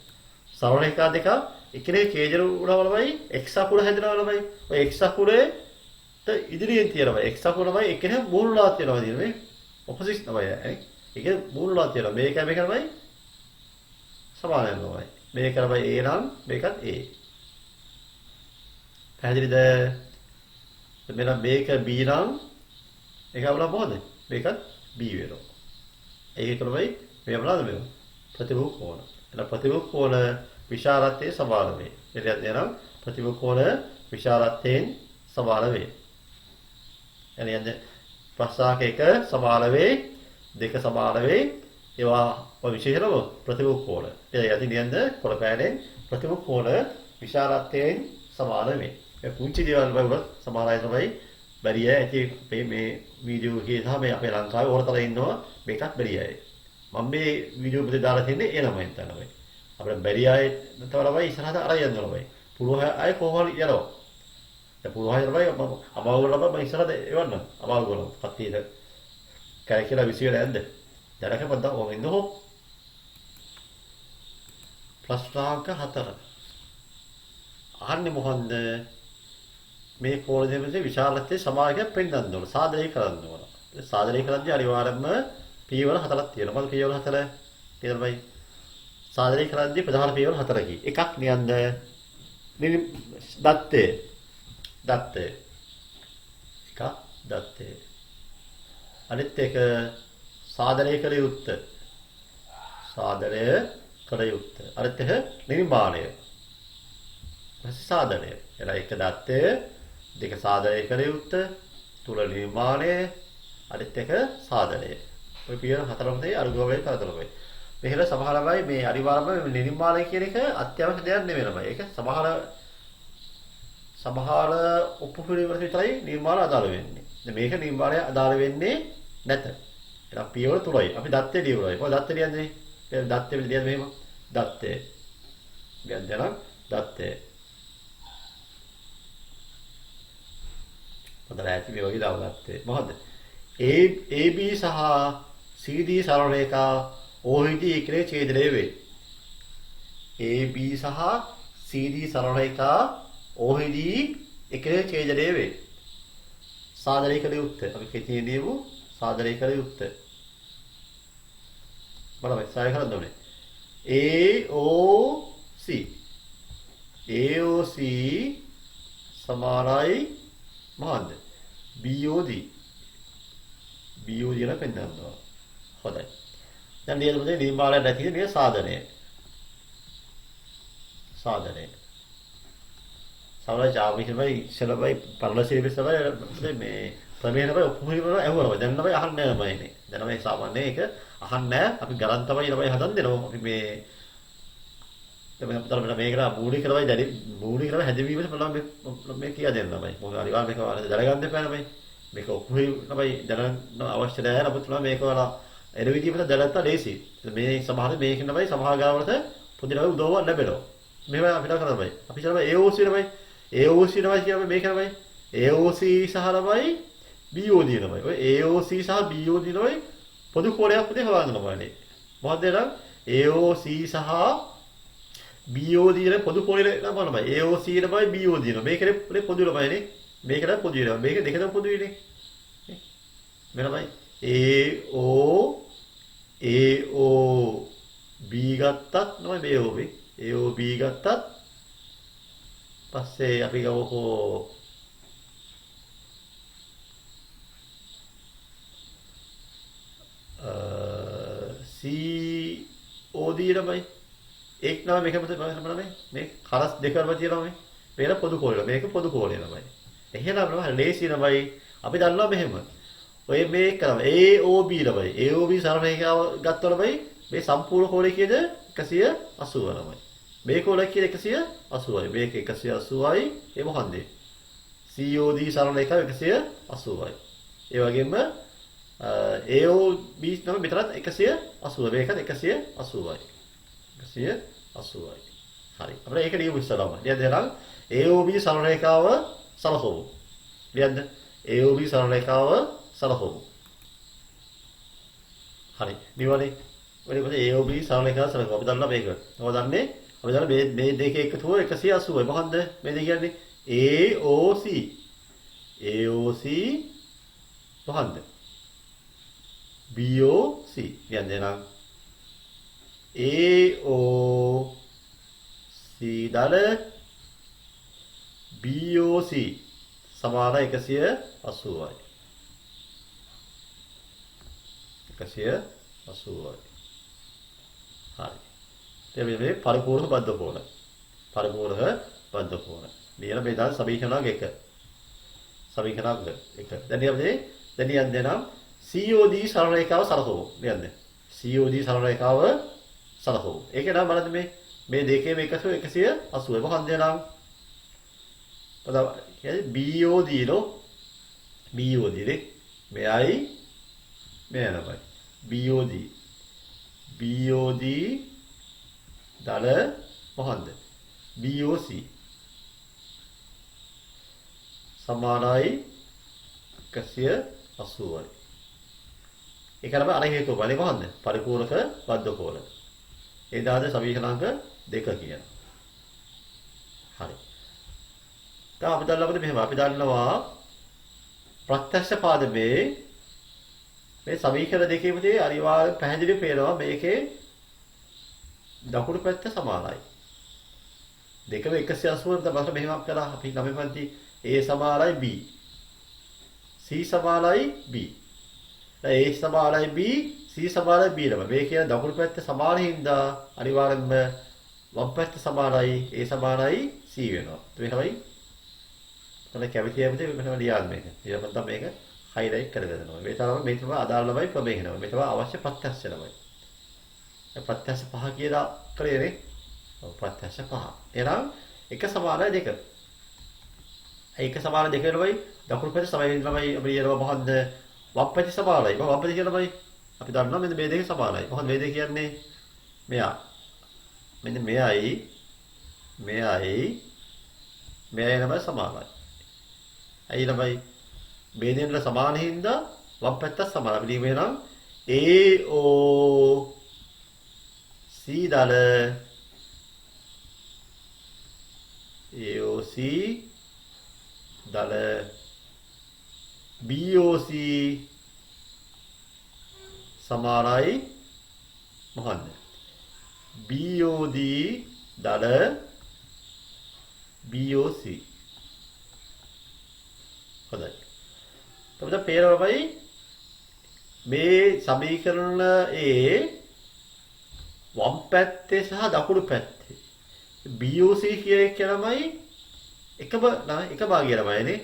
සරල රේඛා දෙක එකිනෙක කේජර උඩවලමයි x අකුර හැදෙනවා ළමයි. ඔය x අකුරේ ඉදිරියෙන් තියෙනවා. x අකුරමයි එකිනෙක මූලලා තියෙනවා නේද මේ? opposite තමයි. ඒක මූලලා තියෙනවා. මේකමයි සමාන වෙනවා. මේක තමයි a නම් මේකත් a. පැහැදිලිද? මෙන්න මේක b නම් ඒක අපල මොකද? මේකත් b වෙනවා. ඒක තමයි මේ අපලද මේ ප්‍රතිමුඛ කෝණ. එන ප්‍රතිමුඛ කෝණ විශාලත්වයේ සමාන වේ. එනම් ප්‍රතිමුඛ කෝණ විශාලත්වයෙන් සමාන වේ. එනියද ප්‍රස්වාක 1 සමාන වේ, 2 සමාන වේ. ඒවා ඔය විශේෂම ප්‍රතිමුඛ කෝණ. ඒ යටි නියඳ කොළපෑනේ ප්‍රතිමුඛ කෝණ විශාලත්වයෙන් සමාන වේ. ඒ පුංචි දේවල් වල සමානයි තමයි බැරිය ඇති මේ වීඩියෝ එකේ සහ මේ අපේ ලංකාවේ ඕරතල ඉන්නවා මේකත් බැරියයි. මම මේ වීඩියෝ එකේ දාලා තින්නේ ඒ ළමයින් තමයි. අපේ බැරියයි තමයි ඉස්සරහට අරගෙන යනවා. පුළුවන් අය කොහොමද යනවා. ඒ පුළුවන් අය තමයි අමාරුවල මම ඉස්සරහට එවන්න. අමාරුවල කට්ටියට කැරකිලා විසියලා ඇද්ද. දැනක පොඩ්ඩක් ඕම ඉන්නකො. ප්‍රශ්නාංක 4. අහන්නේ මොකන්ද? මේ කෝණ දෙකේ විශාලත්වයේ සමානකයක් පෙන්වන්න ඕන. සාධනය කරන්න ඕන. සාධනය කරද්දී අනිවාර්යයෙන්ම පියවර 4ක් තියෙනවා. මොකද පියවර 4 තේරුම්යි. සාධනය කරද්දී ප්‍රධාන පියවර 4කි. එකක් නියන්ද දත්තේ. එකක් දත්තේ. අනිත් එක සාධනය කළ යුත්තේ. අනිත් එක නිර්මාණය. සාධනය. එලා එක දත්තේ, දෙක සාධනය කළ යුත්තේ, තුල නිර්මාණය, අනිත් එක සාධනය. ඔය පියවර 4ම තේ අනුගමනය කරතලමයි. මෙහෙල සමහරවයි මේ අනිවාර්යයෙන්ම නිර්මාණය කියන එක අත්‍යවශ්‍ය දෙයක් නෙවෙයි. ඒක සමහර උපපිළිවෙල විතරයි නිර්මාණ අදාළ වෙන්නේ. දැන් මේක නිර්මාණය අදාළ වෙන්නේ නැත. එහෙනම් පියවර 3යි. අපි දත්තේ ලියුවයි. කොහොමද දත්තේ ලියන්නේ? දත්තේ ලියන්නේ මෙහෙම. දත්තේ. ගන්දනම් දත්තේ. පොඩ්ඩක් ඇති මේ වගේ දාගත්තේ. මොකද්ද? AB සහ CD සරල රේඛා OD එකේ ඡේදනය වේ. AB සහ CD සරල රේඛා OD එකේ ඡේදනය වේ. සාධනය කළ යුත්තේ. අපි කෙටියෙන්ම සාධනය කළ යුත්තේ. බලන්න සාය කරන්න ඕනේ. AOC සමානයි මොකද්ද? BOD. BOD කියලා පෙන්නනවා. හොඳයි. දැන් නියමනේ නිර්මාණය නැති මේ සාධනය. සාධනය. සමහර ජාමිතිමයි ඉස්සෙල්ලාමයි පරල සිරිබස් තමයි මේ ප්‍රමේයමයි ඔප්පුහිම ඇහුවා. දැන් තමයි අහන්නේ නැමයිනේ. දැන් මේ සාමාන්‍ය ඒක අහන්නේ නැහැ. අපි ගණන් තමයි ළමයි හදන් දෙනවා. අපි මේ තමයි මේකට මූලික තමයි දැරි මූලික තමයි හැදවීමට බලන්න මේ කියා දෙන්න තමයි. මොකද අනිවාර්ය මේක වල දැනගන්න එපා නමයි. මේක ඔප්පුහි තමයි දැනගන්න අවශ්‍ය නැහැ. නමුත් තමයි මේක වල එන විදිහට දැනගත්තා ලේසි. මේ සමහර මේක තමයි සමහර ගාවලට පොඩි ළමයි උදව්වක් ලැබෙනවා. මේව අපිට කරනවා. අපි කරනවා AOC තමයි AOC තමයි කියන්නේ මේක තමයි. AOC සහ ළමයි BOD ළමයි. ඔය AOC සහ BOD ළමයි පොදු කෝණයක් පුතේ හොයන්න ඕනේ. මොකද නම් AOC සහ BOD ළමයි පොදු කෝණේ ළමයි. AOC ළමයි BOD ළමයි. මේකේ පොදු ළමයිනේ. මේකට පොදු වෙනවා. මේක දෙකම පොදුයිනේ. මෙලමයි AOB ගත්තත් නම AOB AOB ගත්තත් පස්සේ අපි ගමු COD ළමයි ඒක නම මේකම තමයි මේ කරස් දෙකම තියෙනවා මේක පොදු කෝලය මේක පොදු කෝලය ළමයි එහෙනම් නම ලේසි ළමයි අපි දන්නවා මෙහෙම ඔය මේක AOB ළමයි AOB සරණේකාව ගත්තා ළමයි මේ සම්පූර්ණ කෝලය කියන 180 ළමයි මේ කෝලය කියන 180යි මේක 180යි ඒ මොකන්ද COD සරණේකාව 180යි ඒ වගේම AOB නම් මෙතනත් 180 මේකත් 180යි 180යි හරි අපිට ඒක ලියමු ඉස්සරහම නේද එහෙනම් AOB සරණේකාව සලකමු නේද AOB සරණේකාව සලකමු හරි නිවනේ ඔය AOB සරණේකාව සලකමු අපි දන්නා මේක ඔය දන්නේ අපි දන්නා මේ දෙකේ එකතුව 180යි මොකන්ද මේ දෙක කියන්නේ AOC AOC මොකන්ද BOC කියන්නේ නම් AOC දාල BOC සමාන 180යි 180යි හරි මේ පරිපූර්ණ බද්ධකෝණ පරිපූර්ණ බද්ධකෝණ නියම බෙදා සමීකරණයක් එක සමීකරණයක් එක දැන් යන්නේ නම් COD සරල රේඛාව සලකමු නේද COD සරල රේඛාව සලකමු ඒක නම් බලන්න මේ දෙකේම එකතු 180 මොකක්ද නම් පද BOD નો BOD නේ මෙයයි මෙය නමයි BOD දල මොකක්ද BOC සමානයි 180යි ඒක තමයි අර හේතුව බලේ මොකද්ද? පරිපූර්ණක බද්ධකෝණ. ඒ දාද සමීකරණාංක 2 කියනවා. හරි. දැන් අපි දන්නවද මෙහෙම අපි දන්නවා ප්‍රත්‍යක්ෂ පාදමේ මේ සමීකරණ දෙකේම තියෙන අනිවාර්ය පැහැදිලිව පේනවා මේකේ දකුණු පැත්ත සමානයි. දෙකම 180 තමයි මෙහෙමක් කරා අපි 9 පන්ති A සමානයි B. C සමානයි B. A සමානයි B C සමානයි B ළම මේ කියන දකුණු පැත්ත සමාන හින්දා අනිවාර්යෙන්ම වම් පැත්ත සමානයි A සමානයි C වෙනවා. මේ තමයි තමයි කැවිටි හැමදේ මෙහෙම ලියන්න මේක. ඊළඟට තමයි මේක හයිලයිට් කරගන්නවා. මේ තමයි අදාළ ළමයි ප්‍රමේයනවා. මේ තමයි අවශ්‍ය ප්‍රත්‍යක්ෂ ළමයි. ප්‍රත්‍යක්ෂ පහ කියලා කරේනේ. ඔව් ප්‍රත්‍යක්ෂ පහ. එහෙනම් එක සමානයි දෙක. ඒක සමාන දෙක ළමයි දකුණු පැත්ත සමාන ළමයි අපි කියනවා මොකද්ද? වම් පැත්ත සමානයි. වම් පැත්ත කියන ළමයි අපි දන්නවා මෙන්න මේ දෙක සමානයි. මොකද මේ දෙක කියන්නේ මෙයා. මෙන්න මෙයයි ළමයි සමානයි. ඇයි ළමයි මේ දෙන්න සමාන හින්දා වම් පැත්ත සමාන. අපි ලියමු එහෙනම් AOC දාල AOC දාල BOC සමානයි මොකද්ද? BOD දාල BOC අපිට පේනවමයි මේ සමීකරණ ඒ වම් පැත්තේ සහ දකුණු පැත්තේ BOC කියනමයි එක භාගය ළමයිනේ.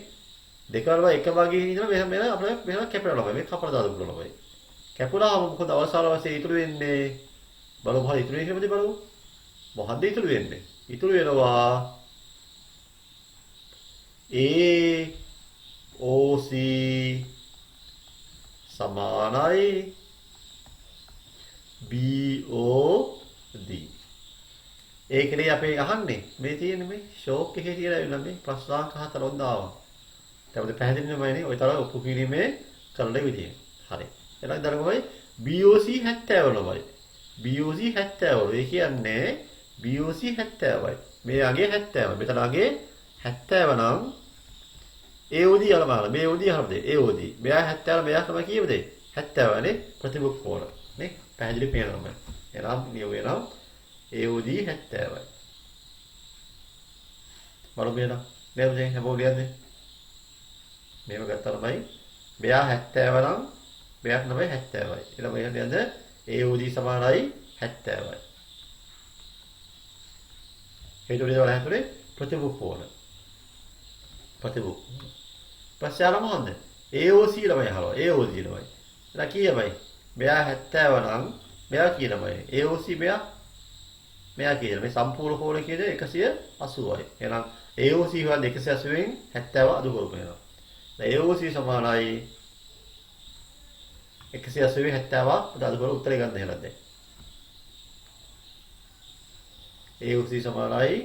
දෙක වල එක භාගයේ ඉඳලා මෙහෙම අපිට මෙහෙම කැපෙනවා ළමයි. මේ කපලා දාලා දුන්නා ළමයි. කැපුණාම මොකද අවසාන වශයෙන් ඉතුරු වෙන්නේ? බලමු මොකද ඉතුරු වෙන්නේ බලමු. මොකද්ද ඉතුරු වෙන්නේ? ඉතුරු වෙනවා AOC සමානයි BOD. ඒකනේ අපි අහන්නේ මේ තියෙන්නේ මේ ෂෝක් එකේ කියලා ඇවිල්ලා මේ ප්‍රශ්නාංක 4 වන්දාවා. දැන් පැහැදිලි නෙමෙයිනේ ඔය තරම් ඔප්පු කිරීමේ කරන විදිය. හරි. එහෙනම් දරගමයි BOC 70 ළමයි. BOC 70. ඒ කියන්නේ BOC 70යි. මේ අගේ 70. මෙතන අගේ 70 නම් AOD යලමාන. මේ AOD හරිද? AOD. මෙයා 70 මෙයා තමයි කීයද? 70 නේ ප්‍රතිමුඛ කෝණ. නේ? පැහැදිලි පේනවා. එහෙනම් නියම වෙනවා AOD 70යි. බලමු නේද? නේද හැමෝම ලියන්නේ. මේව ගත්තා තමයි මෙයා 70 නම් මෙයා තමයි 70යි. ඊළඟ මෙහෙම නේද? AOD සමානයි 70යි. හේතු වල හැතුනේ ප්‍රතිමුඛ කෝණ. ප්‍රතිමුඛ. පස්සේ ආරම හොඳ. AOC ළමයි අහනවා. AOC ළමයි. එතන කීයමයි? මෙයා 70 නම් මෙයා කියනමයි. AOC මෙයා කියන මේ සම්පූර්ණ කෝණ කියන්නේ 180යි. එහෙනම් AOC හොයන්නේ 180න් 70 අඩු කරපු වෙනවා. දැන් AOC සමානයි 180 70 අඩු කරලා උත්තරේ ගන්න එහෙනම් දැන්. AOC සමානයි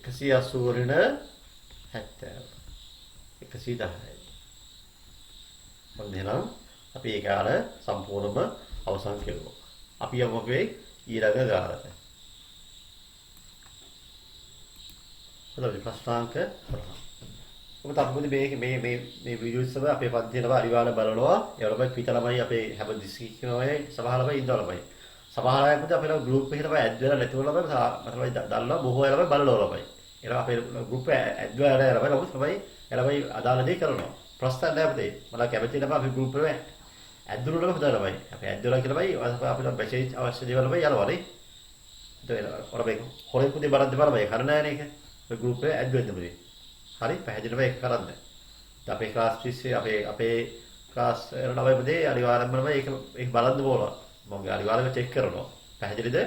180 වරින 70. 110යි. මොන්දේනම් අපි ඒක අර සම්පූර්ණම අවසන් කෙරුවා. අපි යමු අපේ ඊළඟ ගානට. හොඳයි ප්‍රශ්නාංක 5. ඔබ තමයි මේ වීඩියෝ ඉස්සර අපේ පන්තියේම අනිවාර්ය බලනවා. ඒ ළමයි පිට ළමයි අපේ හැම දිස්ත්‍රික්කෙමයි සමහර ළමයි ඉන්න ළමයි. සමහර අය පුතේ අපේ ගෲප් එකේම ඇඩ් වෙලා නැතුව ළමයි මතලයි දන්නවා බොහෝ ළමයි බලනවා ළමයි. ඒලා අපේ ගෲප් එක ඇඩ් වෙලා ළමයි ළමයි අදාළ දේ කරනවා. ප්‍රශ්න නැහැ පුතේ. මම කැමති ළමයි අපේ ගෲප් එකේ ඇද්දුනටම හොඳ ළමයි. අපි ඇද්දුලා කියලාමයි අපිට මෙසේජ් අවශ්‍ය දේවල් ළමයි යනවා නේ. ඒක ඔරබේ හොරෙන් පුතේ බලද්දි බලමයි කරන්න නැහැ නේද? ඔය ගෲප් එකේ ඇඩ් වෙන්න පුතේ. හරි පැහැදිලිව ඒක කරන්න. දැන් අපේ ක්ලාස් 30 අපේ ක්ලාස් වල ළමයි පුතේ අනිවාර්යයෙන්ම ඒක බලන්න ඕන. මම අනිවාර්යයෙන්ම චෙක් කරනවා. පැහැදිලිද?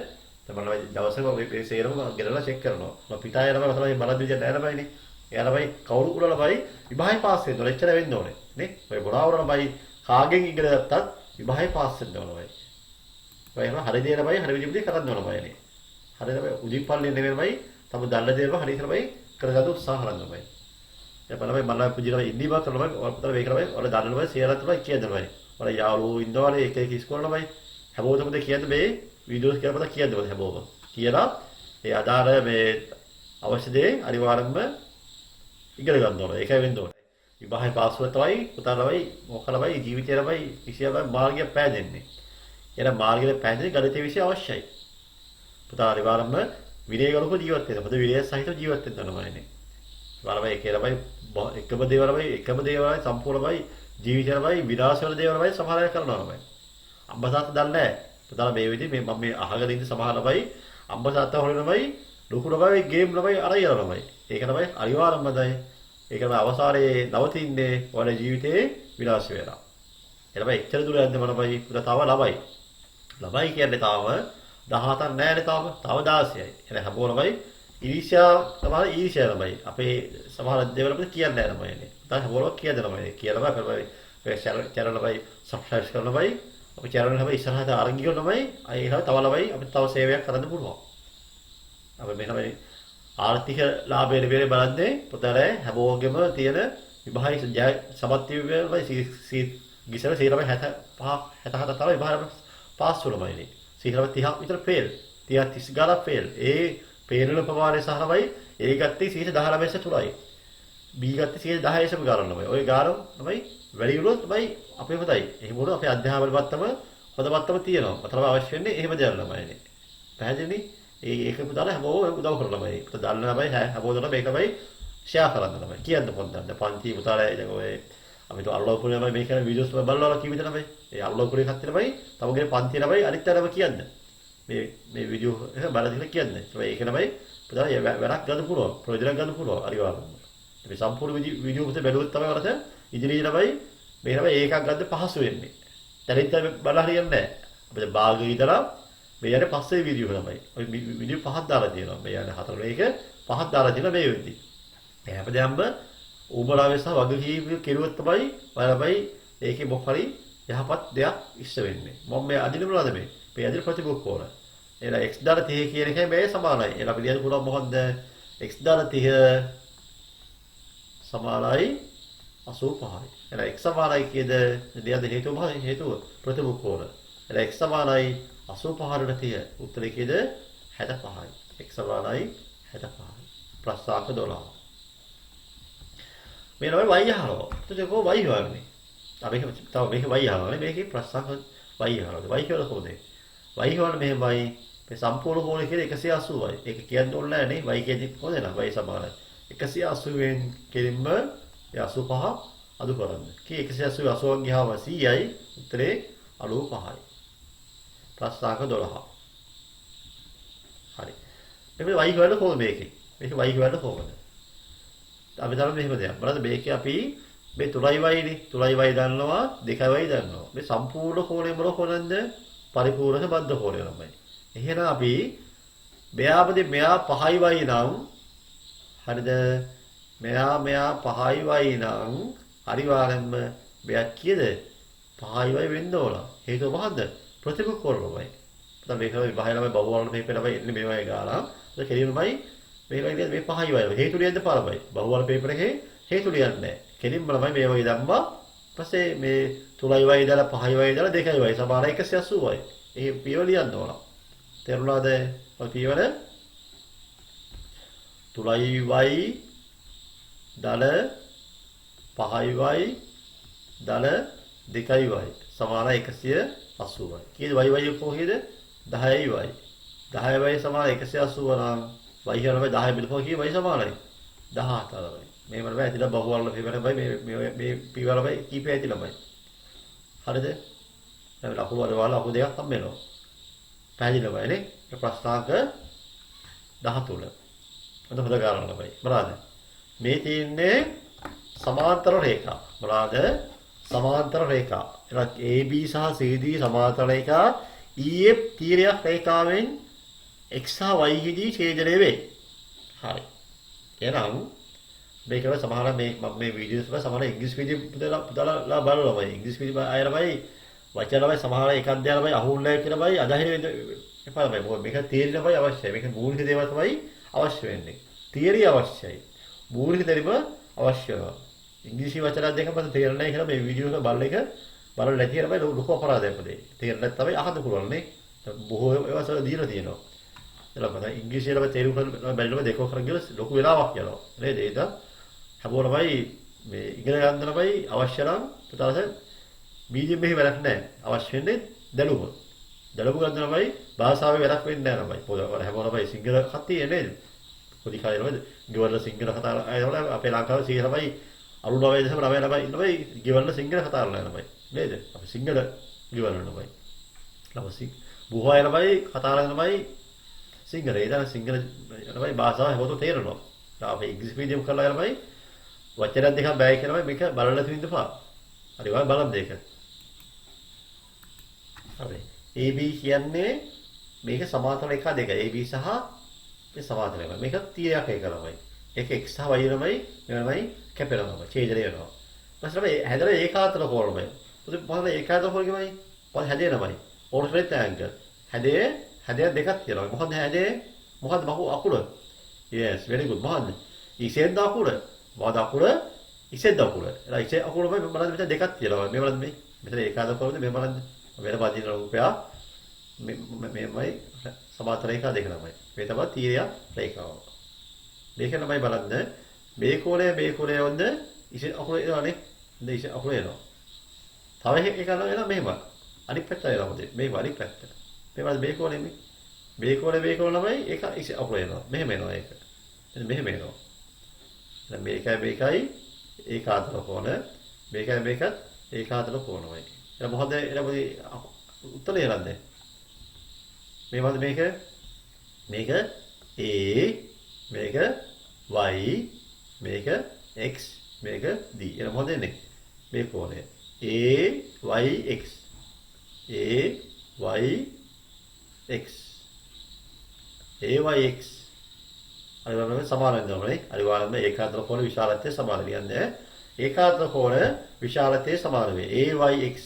තමයි දවසක මේ සේරම ගෙනලා චෙක් කරනවා. මම පිටාය යනවා තමයි බලන්න විදියට නෑ ළමයිනේ. එයා ළමයි කවුරු කුල ළමයි විභාගය පාස් වෙන්න ඕනේ. එච්චර වෙන්න ඕනේ. නේ? ඔය ගොඩාවර ළමයි කාගෙන් ඉගෙන ගත්තත් විභාගය පාස් වෙන්න ඕනේ. ඔය එහෙම හරි දේ ළමයි හරි විදිහට කරන්න ඕනේ නේ. හරි ළමයි උදිපල්ලේ නෙවෙයි තම දන්න දේව හරි ළමයි කරගන්න උත්සාහ කරන්න ළමයි. දැන් බලමයි මම පුජිලා ඉන්දියා කරනවා ඔයාලා මේක ළමයි ඔයාලා දන්න ළමයි සියලත් ළමයි කියන්න ළමයි. ඔයාලා යාළුවෝ ඉන්නවනේ එක එක ඉස්කෝල ළමයි හැමෝටම කියන්න මේ වීඩියෝස් කියලා මට කියන්න ඕනේ හැමෝම. කියලා ඒ අදාළ මේ අවශ්‍ය දේ අනිවාර්යයෙන්ම ඉගෙන ගන්න ඕනේ. ඒකයි වෙන්න ඕනේ. විභාගය පාස් වුණා තමයි පුතා ළමයි මොකක් ළමයි ජීවිතේ ළමයි විෂයම මාර්ගය පෑදෙන්නේ. එන මාර්ගය පෑදෙන්නේ ගණිතයේ විෂය අවශ්‍යයි. පුතා අනිවාර්යයෙන්ම විනයගරුක ජීවත් වෙන්න. මොකද විනය සහිත ජීවත් වෙන්න ඕනමයිනේ. ළමයි ඒක ළමයි එකම දේවල්මයි සම්පූර්ණමයි ජීවිතේමයි විනාශ වෙන දේවල්මයි සමහර අය කරනවා ළමයි. අම්බසාත දන්නේ නැහැ. පුතා මේ විදිහේ මේ මම මේ අහගෙන ඉන්න සමහර ළමයි අම්බසාත හොරනමයි ලොකු ළමයි ගේම් ළමයි අරයි ළමයි. ඒක තමයි අනිවාර්යයෙන්ම දැයි ඒකම අවසානයේ නවතින්නේ ඔයාලේ ජීවිතේ විනාශ වෙනවා. එළම එච්චර දුර යන්න මොනවයි පුතා තව ළමයි. ළමයි කියන්නේ තාම 17ක් නැහැනේ තාම 16යි. එන හැමෝම ළමයි ඊර්ෂ්‍යා තමයි ඊර්ෂ්‍යා ළමයි. අපේ සමහර දේවල් අපිට කියන්නේ නැහැ ළමයිනේ. දැන් හැමෝම කියන ළමයි කියලා තමයි මේ channel ළමයි subscribe කරන ළමයි අපි channel ළමයි ඉස්සරහට අරන් ගියොත් ළමයි අය තව ළමයි අපිට තව සේවයක් කරන්න පුළුවන්. අපි මේ ළමයි ආර්ථික ලාභය නෙවෙයි බලන්නේ පුතාලේ හැමෝගෙම තියෙන විභාගය සමත් වීමයි ගිසර 65 67 තමයි විභාගය පාස් වුණාමයි. 30ක් විතර ෆේල්. 30 ගානක් ෆේල්. ඒ පේරළ ප්‍රමාණය සහ ළමයි ඒ ගත්තේ 19% තුලයි. B ගත්තේ 10% ගානක් ළමයි. ওই ගාන තමයි වැඩි වුණොත් තමයි අපේ හොඳයි. එහෙම වුණොත් අපේ අධ්‍යාපන මට්ටම හොඳ මට්ටම තියෙනවා. මතලම අවශ්‍ය වෙන්නේ එහෙම දෙයක් ළමයිනේ. පැහැදිලිනේ? ඒක පුතාලා හැමෝම උදව් කරලා ළමයි. පුතා දන්න ළමයි හැමෝටම මේක තමයි ෂෙයා කරන්න ළමයි. කියන්න පොඩ්ඩක්. පන්ති පුතාලා ඔය අපි તો අල්ලව පුරේ තමයි මේ කරන වීඩියෝස් වල බලලා කිව්විද තමයි. ඒ අල්ලව පුරේ කත්තේ තමයි තමගේ පන්ති තමයි අනිත් අයම කියන්නේ. මේ වීඩියෝ එක බලලා කියලා කියන්නේ. ඒක තමයි පුතලා වැඩක් ගන්න පුළුවන්. ප්‍රයෝජනයක් ගන්න පුළුවන් අනිවාර්යයෙන්ම. මේ සම්පූර්ණ වීඩියෝ පුතේ බැලුවොත් තමයි වරද ඉදිරියේ තමයි මේ තමයි ඒකක් ගන්න පහසු වෙන්නේ. දැන් ඉතින් බලලා හරියන්නේ නැහැ. අපිට භාගය ඉදලා මේ යන්නේ පස්සේ වීඩියෝ තමයි. ඔය වීඩියෝ පහක් දාලා තියෙනවා. මේ යන්නේ හතර මේක පහක් දාලා තියෙනවා මේ වෙද්දි. ඒ හැමදේම උඹලාවේ සහ වගකීම් කෙරුවොත් තමයි බලපයි ඒකේ මොකක් හරි යහපත් දෙයක් ඉස්ස වෙන්නේ. මම මේ අදින මොනවද මේ? මේ අදින ප්‍රතිපෝක්කෝල. එහෙනම් x දාලා 30 කියන එකයි මේ සමානයි. එහෙනම් අපි ලියන්න පුළුවන් මොකද්ද? x දාලා 30 සමානයි 85යි. එහෙනම් x සමානයි කියද? ලියන්න හේතුව ප්‍රතිපෝක්කෝල. එහෙනම් x සමානයි 85ට 30. උත්තරේ කියද? 65යි. x සමානයි 65යි. ප්‍රස්තාවක 12. මේ තමයි y අහනවා. එතකොට කොහොම y හොයන්නේ? අපි තව මේක y අහනවා. මේකේ ප්‍රස්තාවක y අහනවා. y කියලා කොහොමද? y හොයන්න මෙහෙමයි. මේ සම්පූර්ණ කෝණය කියන්නේ 180යි. ඒක කියන්න ඕනේ නැහැ නේ. y කියන්නේ කොහොමද නේද? y සමානයි. 180 වෙන් කෙලින්ම 85 අඩු කරන්න. කී 180 80 ගියාම 100යි. උත්තරේ 95යි. ප්‍රස්තාවක 12. හරි. මේ y හොයන්න කොහොමද මේකේ? මේක y හොයන්න කොහොමද? අපි තරම් මෙහෙම දෙයක්. බලන්න මේකේ අපි මේ 3y නේ. 3y දන්නවා 2y දන්නවා. මේ සම්පූර්ණ කෝණය මොන කොනන්ද? පරිපූර්ණ බද්ධ කෝණය තමයි. එහෙනම් අපි මෙයා 5y නම් හරිද? මෙයා 5y නම් අනිවාර්යෙන්ම මෙයා කීයද? 5y වෙන්න ඕන. හේතුව මොකද්ද? ප්‍රතිපෝක්කෝලමයි. දැන් මේක විභාගයම බහුවර්ණ පේපර් තමයි එන්නේ මේ වගේ ගාලා. ඒක කෙලින්මයි මේක කියන්නේ මේ 5y වල හේතු ලියන්න පාරමයි. බහුවර්ණ පේපර් එකේ හේතු ලියන්නේ නැහැ. කෙලින්ම ළමයි මේ වගේ දැම්මා. ඊපස්සේ මේ 3y දාලා 5y දාලා 2y සමානයි 180යි. ඒ පියවර ලියන්න ඕන. තේරුණාද? ඔය පියවර 3y දාල 5y දාල 2y සමානයි 180යි. කීයද y කොහේද? 10y. 10y සමානයි 180 නම් y කරනවා 10 බෙදපුවා කීය y සමානයි 14යි. මේ වල බෑ ඇතිලා බහුවර්ණ පේපර් මේ පියවර බයි කීපය ඇතිලාමයි. හරිද? දැන් ලකුණු වල ලකුණු දෙකක් හම්බ වෙනවා. පැහැදිලිවයි නේ? ඒ ප්‍රශ්නාංක 13. හොඳ ගානක් ළමයි. මොනවාද? මේ තියෙන්නේ සමාන්තර රේඛා. මොනවාද? සමාන්තර රේඛා. එහෙනම් AB සහ CD සමාන්තර රේඛා EF තීරයක් රේඛාවෙන් x සහ y හිදී ඡේදනය වේ. හරි. එහෙනම් මේකව සමහර මේ වීඩියෝස් වල සමහර ඉංග්‍රීසි වීඩියෝ පුතාලා බලනවා. ඉංග්‍රීසි වීඩියෝ අයරමයි වචනමයි සමහර එකක් දෙනමයි අහුන්නේ කියලාමයි අදහින වෙන්න එපා තමයි. මොකද මේක තීරණමයි අවශ්‍යයි. මේක මූලික දේවල් තමයි අවශ්‍ය වෙන්නේ. තියරි අවශ්‍යයි. මූලික දෙරිම අවශ්‍යයි. ඉංග්‍රීසි වචන දෙකම තේරෙන්නේ කියලා මේ වීඩියෝ එක බලන්න නැති කරලා ලොකු අපරාධයක් පොදේ. තේරෙන්නේ නැත්නම් අහන්න පුළුවන් නේ. බොහෝ ඒවා සල දීලා තියෙනවා. එතකොට මම ඉංග්‍රීසියට තේරුම් කරලා බැලුවම දෙකක් කරන් ගිහලා ලොකු වෙලාවක් යනවා. නේද? ඒක හැමෝටමයි මේ ඉගෙන ගන්න ළමයි අවශ්‍ය නම් පුතාලට මීඩියම් එකේ වැඩක් නැහැ. අවශ්‍ය වෙන්නේ දැනුම. දැනුම ගන්න ළමයි භාෂාවේ වැඩක් වෙන්නේ නැහැ ළමයි. පොත හැමෝටමයි සිංහල කතිය නේද? පොඩි කාලේ නේද? ගෙවන්න සිංහල කතා කරලා අපේ ලංකාවේ සීය ළමයි 99.9 ළමයි ඉන්නවයි ගෙවන්න සිංහල කතා කරලා ළමයි. නේද? අපි සිංහල ගෙවන්න ළමයි. ළමයි බොහෝ අය ළමයි කතා කරන ළමයි සිංහල. ඒ දැන් සිංහල ළමයි භාෂාව හැමෝටම තේරෙනවා. අපි ඉංග්‍රීසි මීඩියම් කරලා ළමයි වචන දෙකක් බෑ කියලා මේක බලලා තින්දපා. හරි වань බලන්න දෙක. හරි. AB කියන්නේ මේක සමාන්තර රේඛා දෙක. AB සහ මේ සමාන්තර රේඛා. මේක තීරයක් එක ළමයි. ඒක x සහ y ළමයි මෙවලමයි කැපෙනවා. ඡේදනය වෙනවා. ඊපස්සේ ළමයි හැදලා ඒකාන්තර කෝණමයි. මොකද ඒකාන්තර කෝණෙමයි. මොකද හැදෙනවයි. ඕල්ටර්නේට් ඇන්ගල්. හැදේ දෙකක් තියෙනවා. මොකද හැදේ මොකද බහුව අකුර. yes very good. මොකද ඉසෙන් අකුර. මොකද අකුර ඉසෙන් අකුර. එලා ඉසෙන් අකුර මේ බලන්න මෙතන දෙකක් තියෙනවා. මේ බලන්න මේ. මෙතන ඒකාන්තර කෝණෙද මේ බලන්න. වෙන පදින රූපයක් මේමයි සමාන්තර රේඛා දෙක ළමයි. මේ තමයි තීරය රේඛාව. මේක තමයි බලන්න මේ කෝණය වොන්ද ඉසෙන් අකුර එනවානේ. ඉතින් ඉසෙන් අකුර එනවා. තව එකක් එනවා මෙහෙම. අනිත් පැත්ත එනවා මොකද? මේ අනිත් පැත්ත. මේ වල මේ කෝණය මේ කෝණ ළමයි ඒක ඉසෙන් අකුර එනවා. මෙහෙම එනවා ඒක. එතන මෙහෙම එනවා. දැන් මේකයි ඒකාන්තර කෝණ මේක ඒකාතර කෝණමයි. එහෙනම් මොකද එළබදී උත්තරේ හරන්නේ. මේ මොකද මේක? මේක A, මේක Y, මේක X, මේක D. එහෙනම් මොකද එන්නේ? මේ කෝණය. AYX. AYX. AYX. අනිවාර්යයෙන්ම සමාන වෙනවනේ. අනිවාර්යයෙන්ම ඒකාතර කෝණ විශාලත්වයේ සමාන කියන්නේ. ඒකාතර කෝණ විශාලත්වයේ සමාන වේ. AYX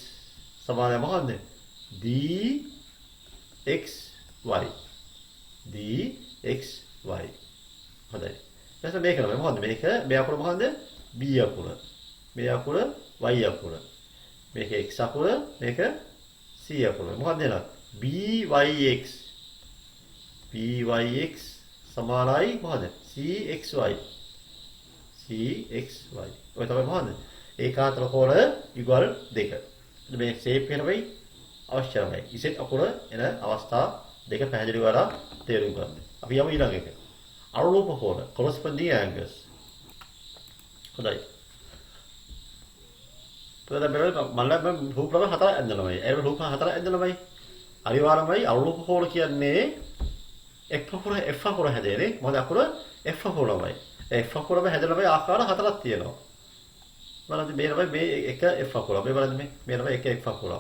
සමාන මොකද්ද? DXY. DXY. හොඳයි. ඊට මේක නම මොකද්ද? මේ අකුර මොකද්ද? B අකුර. මේ අකුර Y අකුර. මේක X අකුර, මේක C අකුර. මොකක්ද එනවා? BYX. BYX සමානයි මොකද? CXY. CXY. ඔය තමයි මොකද? ඒකාතර කෝණ යුගල් දෙක. මේ ෂේප් එක තමයි අවශ්‍ය නැහැ. ඉසෙත් අකුර එන අවස්ථා දෙක පැහැදිලි කරලා තේරුම් ගන්න. අපි යමු ඊළඟ එක. අනුරූප කෝණ corresponding angles. හොඳයි. මම රූප ප්‍රම හතර ඇඳනවායි. ඒ රූප හතර ඇඳනවායි. අනිවාර්යමයි අනුරූප කෝණ කියන්නේ F අකුර හැදෙන්නේ. මොකද අකුර F අකුරමයි. F අකුරම හැදෙනවායි ආකාර හතරක් තියෙනවා. බලන්න මේ එක F අකුර. මේ බලන්න මේ එක F අකුර.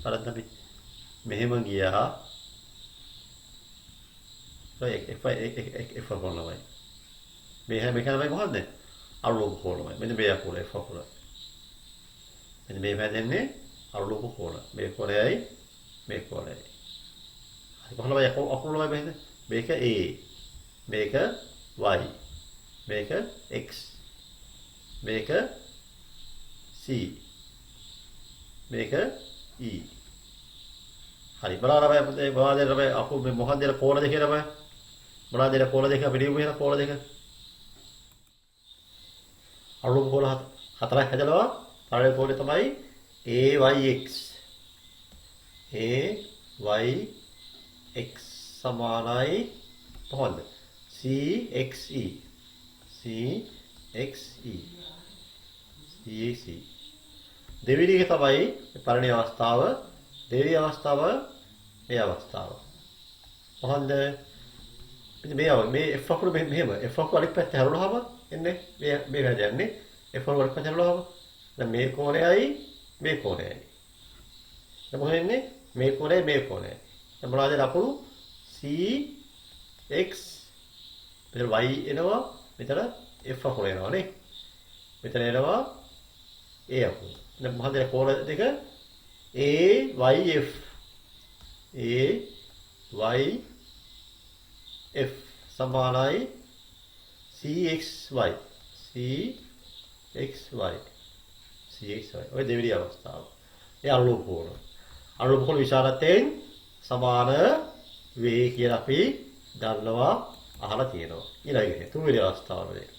බලන්න අපි මෙහෙම ගියා. F අකුර නමයි. මේක තමයි මොකද්ද? අනුරූප කෝණමයි. මෙන්න මේ අකුර F අකුර. මෙන්න මේ හැදෙන්නේ අනුරූප කෝණ. මේ කෝණයයි මේ කෝණයයි. හරි කොහොමද අකුර වල බෙහෙද? මේක A. මේක Y. මේක X. මේක C. මේක E. හරි බලන්න අපේ මොනවද අකුර මේ මොකක්ද කෝණ දෙක කියලා බෑ. මොනවද කෝණ දෙක අපි ලියමු එහෙනම් කෝණ දෙක. අනුරූප කෝණ හතරක් හැදෙනවා. පළවෙනි කෝණය තමයි AYX. AYX සමානයි කොහොමද? CXE. CXE. දෙවෙනි එක තමයි පළවෙනි අවස්ථාව. දෙවෙනි අවස්ථාව මේ අවස්ථාව. කොහොමද? මේ F අකුර මෙහෙම F අකුර අනිත් පැත්තට හැරුණාම එන්නේ මේ හැදන්නේ F අකුර අනිත් පැත්තට හැරුණාම දැන් මේ කෝණයයි මේ කෝණයයි. දැන් මොකද වෙන්නේ? මේ කෝණයයි මේ කෝණයයි. දැන් මොනවද අකුරු CX මෙතන Y එනවා මෙතන F අකුර එනවා නේ. මෙතන එනවා A අකුර. දැන් මොකද කෝණ දෙක AYF F සමානයි CXY. ඔය දෙවෙනි අවස්ථාව. ඒ අනුරූප කෝණ. අනුරූප කෝණ විශාලත්වයෙන් සමාන වේ කියලා අපි දන්නවා අහලා තියෙනවා. ඊළඟට තුන්වෙනි අවස්ථාවනේ.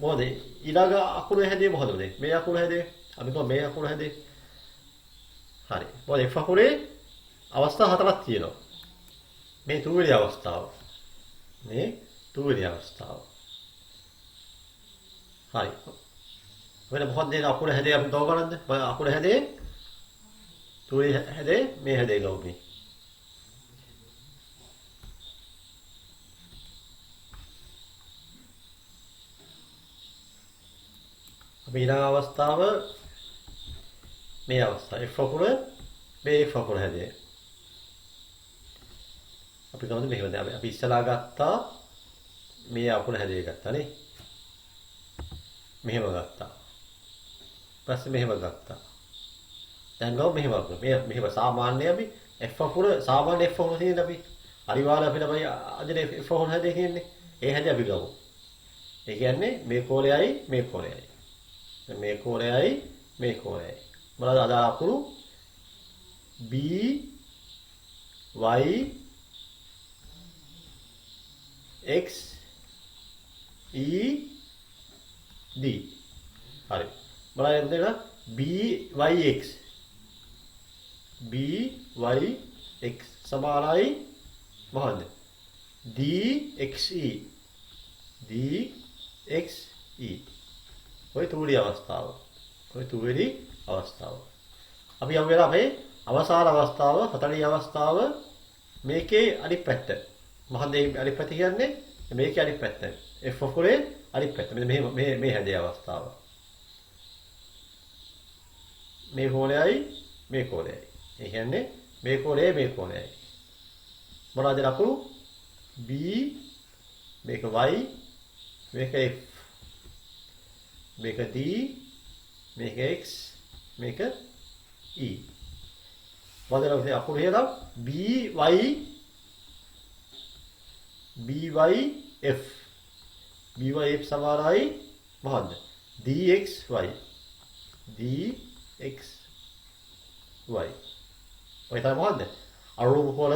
මොකද ඊළඟ අකුර හැදේ මොකද මේ අකුර හැදේ? අපි කොහොම මේ අකුර හැදේ? හරි. මොකද F අකුරේ අවස්ථා හතරක් තියෙනවා. මේ තුන්වෙනි අවස්ථාව. මේ තුන්වෙනි අවස්ථාව. හරි. වෙන මොකක්ද අකුර හැදේ අපි තව බලන්න. අකුර හැදේ තුන්වෙනි හැදේ මේ හැදේ ගෞමි. අපි ඊළඟ අවස්ථාව මේ අවස්ථාව F අකුර මේ F අකුර හැදේ. අපි කොහොමද මෙහෙම දැන් අපි ඉස්සලා ගත්තා මේ අකුර හැදේ ගත්තා නේ. මෙහෙම ගත්තා. ඊපස්සේ මෙහෙම ගත්තා. දැන් ගාව මෙහෙම අකුර. මෙහෙම සාමාන්‍ය අපි F අකුර සාමාන්‍ය F අකුර තියෙන අපි අනිවාර්ය අපිට තමයි අදින F අකුර හැදේ කියන්නේ. ඒ හැදේ අපි ගමු. ඒ කියන්නේ මේ කෝණයයි මේ කෝණයයි. මේ කෝණයයි මේ කෝණයයි. මොනවාද අදාළ අකුරු? B Y X E D. හරි. බලන්න දෙන්න BYX. BYX සමානයි මොකද්ද? DXE. DXE. ඔය තුන්වෙනි අවස්ථාව. ඔය තුන්වෙනි අවස්ථාව. අපි යමු වෙලා අපේ අවසාන අවස්ථාව 40 අවස්ථාව මේකේ අනිත් පැත්ත. මහදේ අනිත් පැත්ත කියන්නේ මේකේ අනිත් පැත්ත. F අකුරේ අනිත් පැත්ත. මෙන්න මේ හැදේ අවස්ථාව. මේ කෝණයයි මේ කෝණයයි. ඒ කියන්නේ මේ කෝණයයි. මොනවද ලකුණු? B මේක y මේක f මේක d මේක x මේක e. මොකද අකුරු හේනම් b y f සමානයි මොකද්ද? dxy. ඔය තමයි මොකද්ද? අරූප කෝණ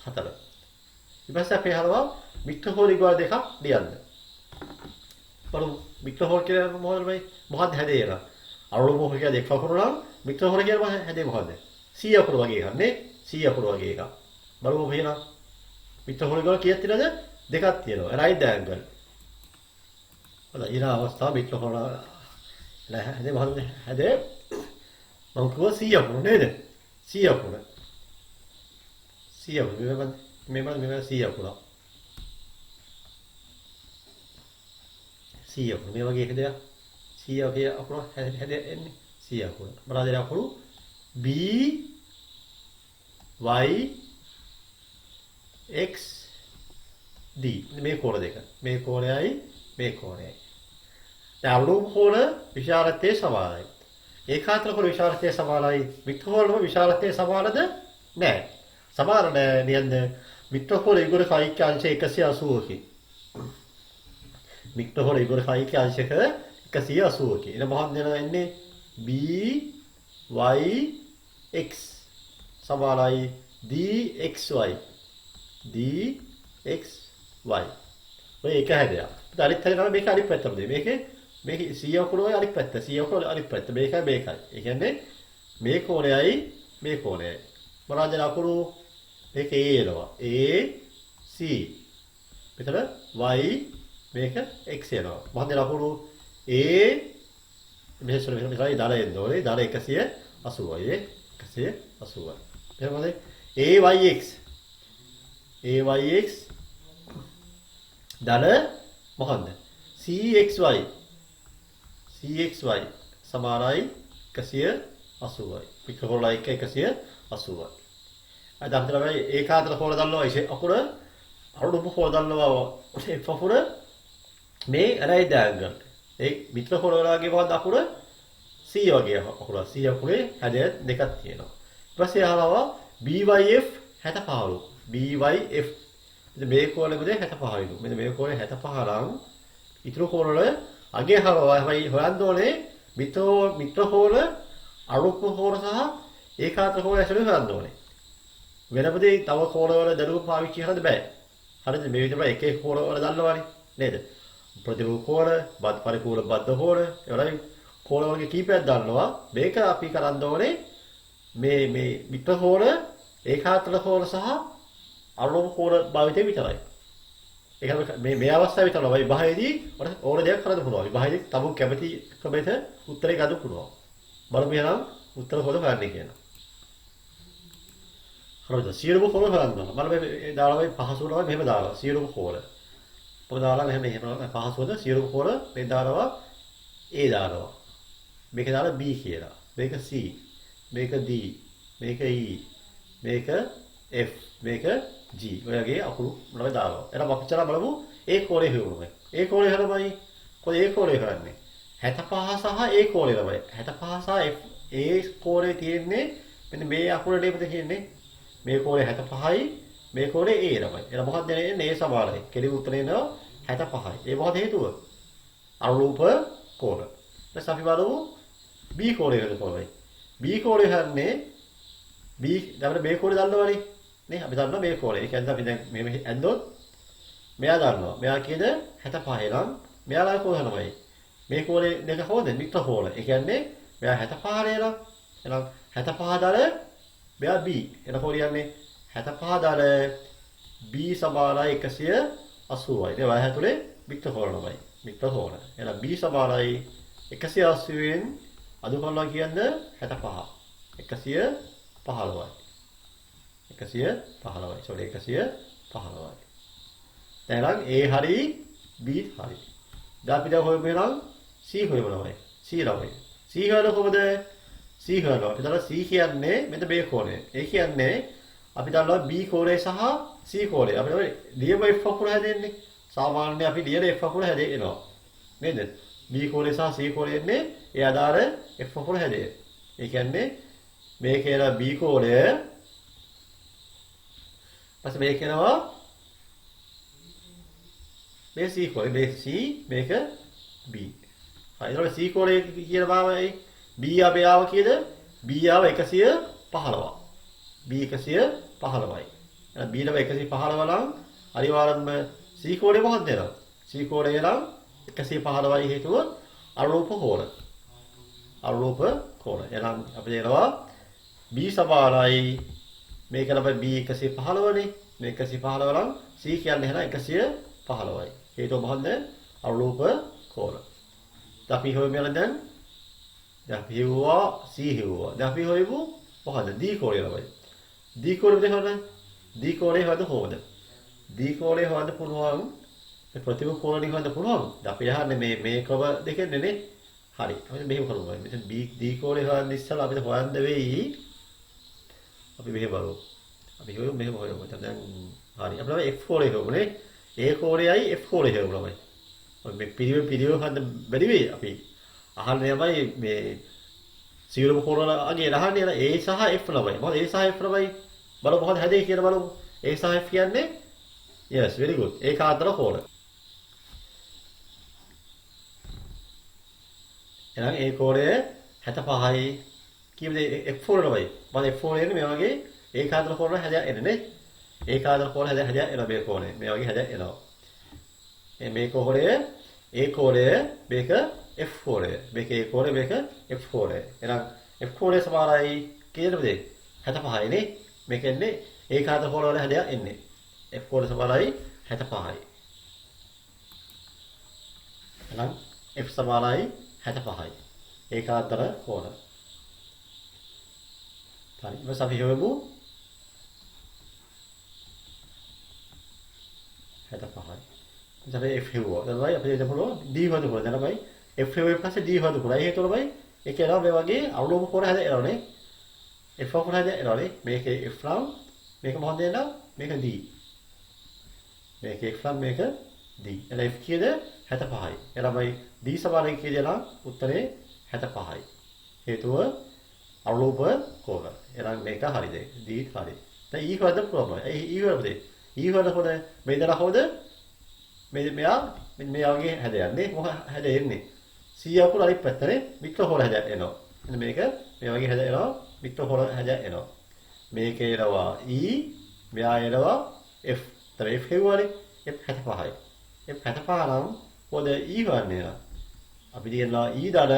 4. ඊට පස්සේ අපි හරවා මිත්‍ර කෝණ ඉගවල දෙකක් ලියන්න. බලමු මිත්‍ර කෝණ කියන්නේ මොකද්ද හැදේ? අරූප කෝණ කියන්නේ එක් අකුරු නම් මිත්‍ර කෝණ කියන්නේ හැදේ මොකද්ද? C අකුරු වගේ එකක් නේ. C අකුරු වගේ එකක්. බලමු එහෙනම් මිත්‍ර කෝණ ඉගවල කීයක් තියෙනවද? දෙකක් තියෙනවා. right angle. හොඳයි ඊළඟ අවස්ථාව මිත්‍ර කෝණ හැදේ මොකද්ද? හැදේ මම කිව්වා C අකුරු නේද? C අකුරු. මේ C අකුර. C අකුර මේ වගේ එක දෙයක්. C වගේ අකුර හැදෙන්නේ C අකුර. මොනවාද ඒ අකුරු? B y x d. මේ කෝණ දෙක. මේ කෝණයයි මේ කෝණයයි. දැන් අරූප කෝණ විශාලත්වයේ සමානයි. ඒකාත්‍ර කෝණ විශාලත්වයේ සමානයි. මිත්‍ර කෝණ විශාලත්වයේ සමානද? නැහැ. සමාන නේද? මිත්‍ර කෝණ ඉගොර කයික අංශ 180කි. මිත්‍ර කෝණ ඉගොර කයික අංශක 180කි. එන මොකක්ද වෙන්නේ? b y x සමානයි dxy. ඔය එක හැදයක්. අනිත් හැදේ තමයි මේක අනිත් පැත්තට දෙන්නේ. මේකේ c අකුරේ අනිත් පැත්ත. c අකුරේ අනිත් පැත්ත. මේකයි. ඒ කියන්නේ මේ කෝණයයි මේ කෝණයයි. මොනවද අකුරු? මේක A එනවා. A C. මෙතන y මේක x එනවා. මොකද ලකුණු A මෙහෙසොල දාලා එන්න ඕනේ. දාලා 180යි. 180යි. එහෙමද? AYX දාලා මොකද්ද? CXY සමානයි 180යි. පිටකොළයි 180යි. අද අපිට මේ ඒකාත්‍ර කෝණ දන්නවා අකුර අරූප කෝණ දන්නවා F අකුර මේ right angle. ඒ මිත්‍ර කෝණ වලගේ මොකක්ද අකුර? C වගේ අකුර. C අකුරේ හැඩය දෙකක් තියෙනවා. ඊට පස්සේ අහනවා BYF 65. BYF. ඉතින් මේ කෝණෙ මොකද 65යිලු. මෙන්න මේ කෝණේ 65 නම් ඉතුරු කෝණ වල අගේ හරවා හොයන්න ඕනේ මිත්‍ර කෝණ අරූප කෝණ සහ ඒකාත්‍ර කෝණ ඇතුළේ හොයන්න ඕනේ. වෙනපදේ තව කෝණවල දරුව පාවිච්චි කරන්න බෑ. හරිද? මේ විදිහට එක එක කෝණවල දන්නවනේ නේද? ප්‍රතිරූප කෝණ, බද්ධ පරිපූර්ණ බද්ධ කෝණ, ඒවලයි කෝණ වර්ග කීපයක් දන්නවා. මේක අපි කරන්න ඕනේ මේ මිත්‍ර කෝණ, ඒකාත්‍ර කෝණ සහ අරූප කෝණ භාවිතය විතරයි. ඒක මේ අවස්ථාවේ විතරයි විභාගයේදී ඕන දෙයක් කරන්න පුළුවන්. විභාගයේදී තමුන් කැමති ක්‍රමයකට උත්තරේ ගන්න පුළුවන්. බලමු එහෙනම් උත්තර කොහොමද ගන්න කියලා. හරිද? සියලුම කෝණ හොයන්න. මම මේ දාලා මේ පහසුවම මෙහෙම දාලා සියලුම කෝණ. ඔබ දාලා මෙහෙම පහසුවද සියලුම කෝණ මේ දානවා A දානවා. මේක දාලා B කියලා. මේක C. මේක D. මේක E. මේක F. මේක G. ඔයගේ අකුරු මොනවද දානවා. එහෙනම් අපි චලා බලමු ඒ කෝණේ හොයමු. ඒ කෝණේ හරමයි. කොහේ ඒ කෝණේ කරන්නේ? 65 සහ ඒ කෝණේ තමයි. 65 සහ ඒ කෝණේ තියෙන්නේ මෙන්න මේ අකුරේ නේද කියන්නේ? මේ කෝණේ 65යි මේ කෝණේ A තමයි. එහෙනම් මොකක්ද එන්නේ? A සමානයි. කෙලි උත්තරේ එනවා 65යි. ඒ මොකද හේතුව? අරූප කෝණ. ඊට අපි බලමු B කෝණය වෙන කොහොමයි? B කෝණය හන්නේ B දැන් මේ කෝණය දන්නවනේ. නේ අපි දන්නවා මේ කෝණය. ඒ කියන්නේ අපි දැන් මේ ඇද්දොත් මෙයා දන්නවා. මෙයා කීයද? 65 නම් මෙයාලා කෝණ තමයි. මේ කෝණේ දෙක කොහොමද? මිත්‍ර කෝණ. ඒ කියන්නේ මෙයා 65 නේද? එහෙනම් 75 දල මෙයා B. එතකොට කියන්නේ 75 දල B සමානයි 180යි. ඒ වගේ ඇතුලේ මිත්‍ර කෝණ තමයි. මිත්‍ර කෝණ. එහෙනම් B සමානයි 180න් අඩු කරනවා කියන්නේ 65. 115යි. 115යි. sorry 115යි. දැන් A හරි B හරි. දැන් අපි දැන් හොයමු නම් C හොයමු ළමයි. C ළමයි. C හොයන කොහොමද? C හොයනවා. අපි දන්නවා C කියන්නේ මෙතන B කෝණය. ඒ කියන්නේ අපි දන්නවා B කෝණය සහ C කෝණය. අපි ලියම F අකුර හැදෙන්නේ. සාමාන්‍ය අපි ලියන F අකුර හැදෙනවා. නේද? B කෝණය සහ C කෝණය එන්නේ ඒ අදාළ F අකුර හැදේ. ඒ කියන්නේ මේ කියන B කෝණය ඊපස්සේ මේ කියනවා මේ C කෝණය. මේ C මේක B. හරි. ඒතකොට C කෝණය කියන බවයි B ආව කීයද? B ආව 115. B 115යි. එහෙනම් B නම 115 නම් අනිවාර්යයෙන්ම C කෝණය මොකක්ද එනවා? C කෝණය නම් 115යි හේතුව අනුරූප කෝණ. අනුරූප කෝණ. එහෙනම් අපි දෙනවා B සමානයි මේක තමයි B 115නේ. මේ 115 නම් C කියන්නේ එහෙනම් 115යි. හේතුව මොකද්ද? අනුරූප කෝණ. අපි හොයමු දැන් අපි හිව්වා C හිව්වා. දැන් අපි හොයමු මොකද්ද? D කෝණය ළමයි. D කෝණය දෙහොද? D කෝණය හොයද කොහොමද? D කෝණය හොයන්න පුළුවන් ප්‍රතිමු කෝණය හොයන්න පුළුවන්. දැන් අපි යහන්නේ මේ ක්‍රම දෙකෙන්නේ නේ. හරි. අපි මෙහෙම කරමු. මෙතන D කෝණය හොයන්න ඉස්සලා අපිට හොයන්න වෙයි. අපි මෙහෙම බලමු. අපි මෙහෙම හොයමු. දැන් හරි. අපිට F කෝණය හොයමුනේ. A කෝණයයි F කෝණය හොයමු ළමයි. මේ පිළිවෙල හොයන්න බැරි වෙයි අපි. අහන්නේ යමයි මේ සියලුම කෝණ අගේ අහන්නේ A සහ F ළමයි. මොකද A සහ F ළමයි බලමු මොකද හැදේ කියලා බලමු. A සහ F කියන්නේ yes very good. ඒකාන්තර කෝණ. එහෙනම් A කෝණය 65යි. කීයද F කෝණය ළමයි. මොකද F කෝණය එන්නේ මේ වගේ ඒකාන්තර කෝණ හැදලා එන්නේ නේ. ඒකාන්තර කෝණ හැදලා එනවා මේ කෝණය. මේ වගේ හැදලා එනවා. මේ කෝණය A කෝණය මේක F කෝණය. මේක A කෝණය මේක F කෝණය. එහෙනම් F කෝණය සමානයි කීයද 65යි නේ. මේක එන්නේ ඒකාන්තර කෝණ වල හැදලා එන්නේ. F කෝණය සමානයි 65යි. එහෙනම් F සමානයි 65යි. ඒකාන්තර කෝණ. හරි. ඊට පස්සේ අපි හොයමු 65යි. දැන් F හෙව්වා. දැන් අපි දෙන්න පුළුවන් D හොයන්න පුළුවන්. දැන් අපි F හෙව්වේ පස්සේ D හොයන්න පුළුවන්. ඒ හේතුව තමයි ඒ කියනවා මේ වගේ අනුලෝම කෝණ හැදෙනවනේ. F කෝණ හැදෙනවනේ. මේකේ F නම් මේක මොකක්ද එනවා? මේක D. මේකේ F නම් මේක D. එහෙනම් F කීයද? 65යි. එහෙනම් D සමානයි කීයද නම් උත්තරේ 65යි. හේතුව අනුලෝම කෝණ. එහෙනම් මේක හරිද? D හරි. දැන් E හොයන්න පුළුවන්. E හොයමුද? E හොයනකොට මේ දර හොද මෙයා වගේ හැදෙන්නේ මොකක් හැදෙන්නේ C අකුර අනිත් පැත්තනේ මිත්‍ර හොල හැදෙනවා. එන්න මේක මේ වගේ හැදෙනවා මිත්‍ර හොල හැදෙනවා. මේකේ එනවා E මෙයා එනවා F. තර F හෙව්වනේ F 65යි. F 65 නම් පොද E වන්නේ නා. අපි කියනවා E දඩ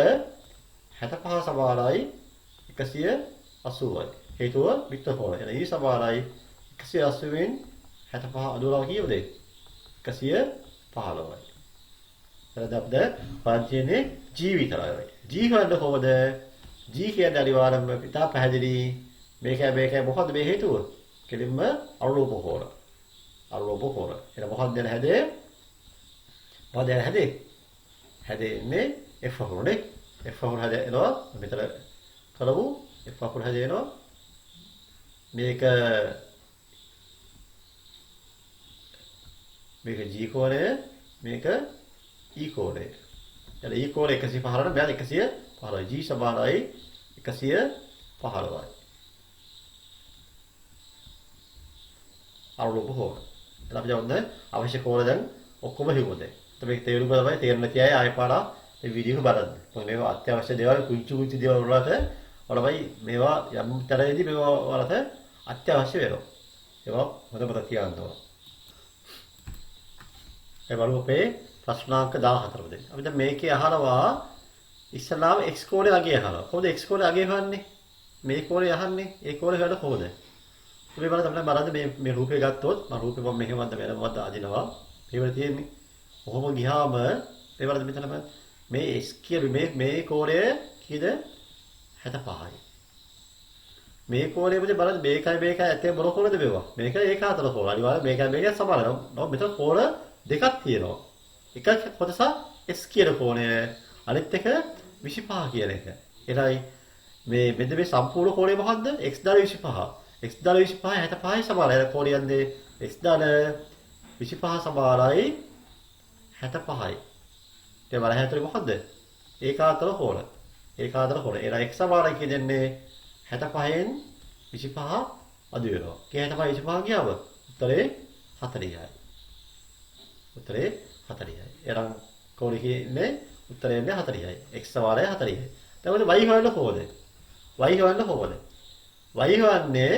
65 සමානයි 180යි. හේතුව මිත්‍ර හොල. එන E සමානයි 180න් 65 අඩුවලා කීයද? 115යි. එතන අපිට පන්තියේ G විතරයි. G හොයන්න කොහොමද? G කියන්නේ අනිවාර්යයෙන්ම පිටා පැහැදිලි. මේකයි මොකද්ද මේ හේතුව? කෙලින්ම අනුලෝම කෝණ. අනුලෝම කෝණ. එහෙනම් මොකක්ද දැන් හැදේ? මොකද හැදේ? හැදෙන්නේ F අකුරනේ. F අකුර හැදෙනවා. මෙතන කරමු. F අකුර හැදෙනවා. මේක G කෝණය මේක E කෝණය. එතන E කෝණය 115 නම් මෙයා 115. G සමානයි 115යි. අනුලෝම කෝණ. එතන අපි දැන් අවශ්‍ය කෝණ දැන් ඔක්කොම හිමුද. එතන මේක තේරුම් ගන්න තමයි තේරෙන්න තියයි ආයෙ පාඩම් මේ වීඩියෝ එක බලන්න. මොකද මේවා අත්‍යවශ්‍ය දේවල් කුංචු දේවල් වලට ඔලවයි මේවා යම් තරයේදී මේවා වලට අත්‍යවශ්‍ය වෙනවා. ඒවා හොඳට තියාගන්න ඕන. ඒ බලමු අපේ ප්‍රශ්නාංක 14 දෙන්න. අපි දැන් මේකේ අහනවා ඉස්සලාම x කෝණය අගය අහනවා. කොහොමද x කෝණය අගය හොයන්නේ? මේ කෝණය අහන්නේ. ඒ කෝණය හොයන්න කොහොමද? අපි බලන්න මේ රූපය ගත්තොත් මම රූපේ මම මෙහෙමද වෙනමද අදිනවා. මේවල තියෙන්නේ. කොහොම ගියාම මේ බලන්න මෙතන මේ x කියන මේ කෝණය කීයද 65යි. මේ කෝණය මොකද බලන්න මේකයි ඇත්තේ මොන කෝණද මේවා? මේක ඒකාතල කෝණ. අනිවාර්යයෙන් මේකයි සමානයි. නෝ මෙතන කෝණ දෙකක් තියෙනවා. එක කොටස s කියන කෝණය අනිත් එක 25 කියන එක. එනයි මේ මෙන්න මේ සම්පූර්ණ කෝණය මොකද්ද? x දාල 25. x දාල 25 65යි සමානයි. කෝණය යන්නේ x දාල 25 සමානයි 65යි. ඒ වල 63 මොකද්ද? ඒකාතල කෝණ. ඒකාතල කෝණ. එන x සමානයි කියන්නේ 65න් 25 අඩු වෙනවා. ඒ 65 25 ගියාම උත්තරේ 40යි. උත්තරේ 40යි. එනම් කෝණේ කියන්නේ උත්තරේ ඉන්නේ 40යි. x සමානයි 40යි. එතකොට y හොයන්න කොහොමද? y හොයන්න කොහොමද? y හොයන්නේ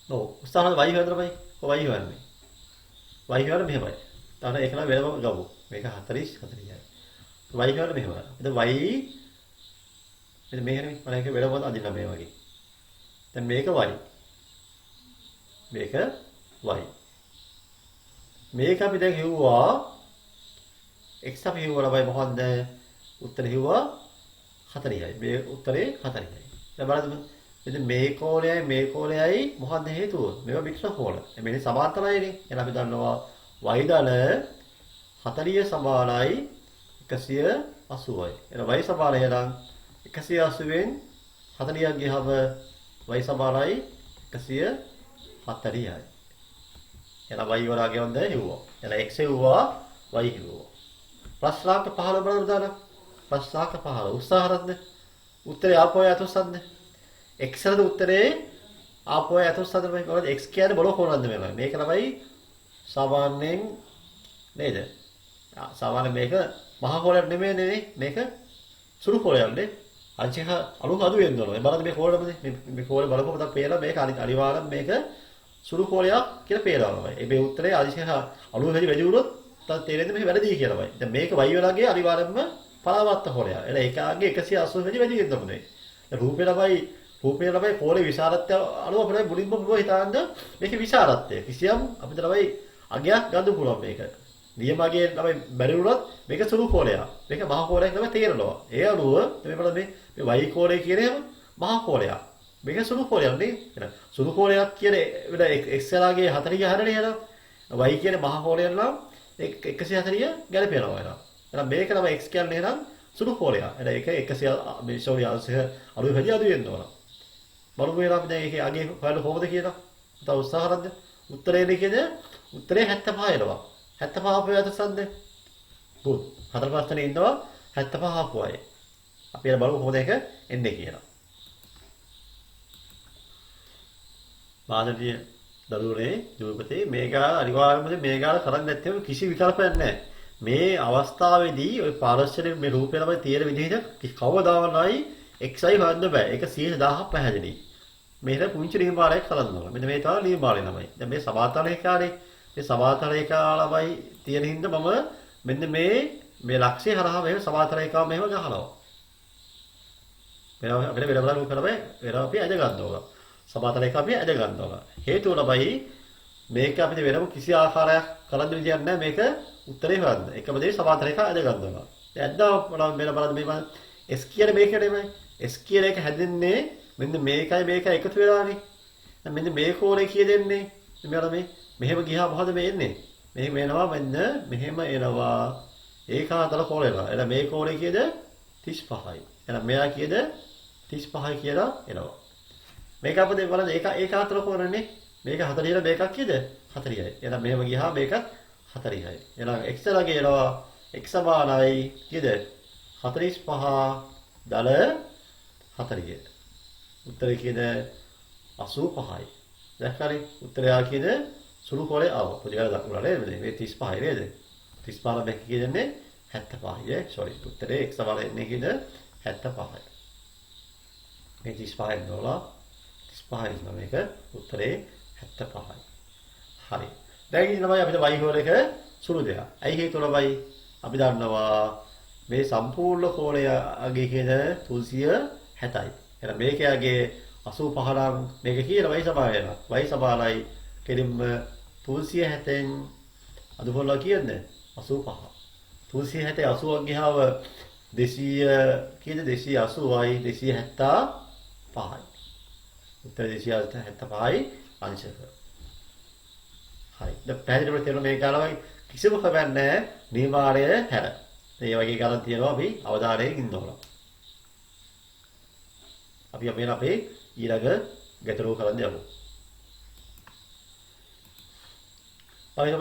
උත්සාහන y හොයන්න තමයි. කොහොම y හොයන්නේ? y හොයන්න මෙහෙමයි. තවන ඒක නම් වෙනම ගමු. මේක 40යි. y හොයන්න මෙහෙමයි. එතකොට y මෙන්න මේකනේ මම ඒක වෙනම අදින්න මේ වගේ. දැන් මේක y. මේක y. මේක අපි දැන් හිව්වා x අපි හිව්වා ලබයි මොකද්ද? උත්තරේ හිව්වා 40යි. මේ උත්තරේ 40යි. දැන් බලන්න මෙතන මේ කෝණයයි මොකද්ද හේතුව? මේවා මිශ්‍ර කෝණ. මේ සමාන්තරයිනේ. එහෙනම් අපි දන්නවා y දල 40 සමානයි 180යි. එහෙනම් y සමානයි නම් 180න් 40ක් ගියහම y සමානයි 140යි. එහෙනම් y වරාගේ වන්ද හිව්වා. එහෙනම් x හිව්වා y හිව්වා. ප්‍රශ්නාර්ථ 15 බලන්න දාන්න. ප්‍රශ්නාර්ථ 15 උත්සාහරත්ද? උත්තරේ ආපෝය අතුස්සද්ද? x වලද උත්තරේ ආපෝය අතුස්සද්ද මේ මොකද x කියන්නේ බොල කොනක්ද මේවා. මේක තමයි සාමාන්‍යයෙන් නේද? සාමාන්‍ය මේක මහ කොලයක් නෙමෙයිනේ මේක සුළු කොලයක්නේ. අංශක අලු අඩු වෙන්න ඕන. බලන්න මේ කෝලෙමද මේ කෝලේ බලපුවම තමයි පේනවා මේක අනිවාර්යෙන් මේක සුළු කෝලයක් කියලා පේනවා. මේ උත්තරේ අංශක අලු වැඩි වුණොත් තව තේරෙන්නේ මේක වැරදි කියලාමයි. දැන් මේක y වලගේ අනිවාර්යෙන්ම පරාවර්ත හොරයක්. එළ ඒකාගේ 180 වැඩි වෙන්න ඕනේ. දැන් රූපේ ළමයි කෝලේ විශාලත්වය අනුව අපිට මුලින්ම පුළුවන් හිතන්න මේකේ විශාලත්වය. කිසියම් අපිට ළමයි අගයක් ගන්න පුළුවන් මේක. නියමගේ ළමයි බැරි වුණොත් මේක සුළු කෝලයක්. මේක මහ කෝලයක් ළමයි තේරෙනවා. ඒ අනුව මේ බලන්න මේ y කෝලය කියන්නේ මහ කෝලයක්. මේක සුළු කෝලයක් නේ. එහෙනම් සුළු කෝලයක් කියන්නේ x ලාගේ 40 හැරෙන්නේ එහෙනම් y කියන්නේ මහ කෝලයක් නම් 140 ගැලපෙනවා එහෙනම්. එහෙනම් මේක තමයි x කියන්නේ නම් සුළු කෝලයක්. එහෙනම් ඒක 100 මේ ශෝරි අංශය අඩු වැඩි අඩු වෙන්න ඕන. බලමු වෙලා අපි දැන් ඒකේ අගේ හොයන්න කොහොමද කියලා. තව උත්සාහරද්ද? උත්තරේ කියන්නේ උත්තරේ 75 එනවා. 75 අපේ අතසන්ද? good. හතර ප්‍රශ්නේ ඉන්නවා 75 ආපුවයි. අපි එන බලමු කොහොමද ඒක එන්නේ කියලා. මානවීය දරුවනේ ජීවිතේ මේකා අනිවාර්යයෙන්ම මේකා කරන්නේ නැත්නම් කිසි විකල්පයක් නැහැ. මේ අවස්ථාවේදී ওই පාරස්චරයේ මේ රූපේ ළමයි තියෙන විදිහට කවදාවනයි xi හොයන්න බෑ. ඒක 100,000ක් පැහැදිලි. මේක පුංචි නිර්මාණයක් කරන්න ඕන. මෙන්න මේ තමයි නිර්මාණය ළමයි. දැන් මේ සමාන්තර රේඛානේ. මේ සමාන්තර රේඛා ළමයි තියෙන හින්දා මම මෙන්න මේ ලක්ෂ්‍ය හරහා මේ සමාන්තර රේඛාව මෙහෙම ගහනවා. වෙන අපිට වෙන බලමු කරමු. වෙන අපි අද ගන්න ඕන. සමාන්තර රේඛාව අපි අද ගන්න ඕන. හේතුව ළමයි මේක අපිට වෙනම කිසි ආකාරයක් කරන්න විදියක් නැහැ. මේක උත්තරේ හොයන්න. එකම දේ සමාන්තර රේඛාව අද ගන්න ඕන. දැන් අද බලන්න මේ S කියන මේකට නෙමෙයි. S කියන එක හැදෙන්නේ මෙන්න මේකයි එකතු වෙලානේ. දැන් මෙන්න මේ කෝණය කිය දෙන්නේ. මෙහෙම ගියා මොකද මේ එන්නේ? මෙහෙම එනවා මෙහෙම එනවා. ඒකාතල කෝණය එනවා. එහෙනම් මේ කෝණය කීයද? 35යි. එහෙනම් මෙයා කීයද? 35යි කියලා එනවා. මේක අපිට බලන්න ඒකාතල කෝණනේ. මේක 40 මේකක් කීයද? 40යි. එහෙනම් මෙහෙම ගියා මේකත් 40යි. එහෙනම් x ලගේ එනවා x සමානයි කීයද? 45 දල 40. උත්තරේ කීයද? 85යි. දැක්කනේ? උත්තරය කීයද? සුළු කෝලේ ආව. පොඩියට දක්වලා නේද? මේ 35යි නේද? 35 මේක කියන්නේ 75යි. sorry. උත්තරේ x සමාන එන්නේ කීයද? 75යි. මේ 35 නෝලා 35යි නෝ මේක. උත්තරේ 75යි. හරි. දැන් ඉතින් තමයි අපිට y කෝල එක සුළු දෙයක්. ඇයි හේතුව ළමයි? අපි දන්නවා මේ සම්පූර්ණ කෝණය අගේ කියන 360යි. එහෙනම් මේකගේ 85 නම් මේක කියන y සමානයි. y සමානයි කෙලින්ම 360න් අදුකොල්ලා කියන්නේ 85. 360 80ක් ගියාව 200 කීයද 280යි 275යි. උත්තර 275යි අංශක. හරි. දැන් පැහැදිලිව තේරුම් මේ ගානවයි කිසිම කමක් නැහැ නිර්මාණය හැර. මේ වගේ ගණන් තියෙනවා අපි අවධානයෙන් ඉන්න ඕන. අපි අපේ ඊළඟ ගැටලුව කරන්න යමු. අපිට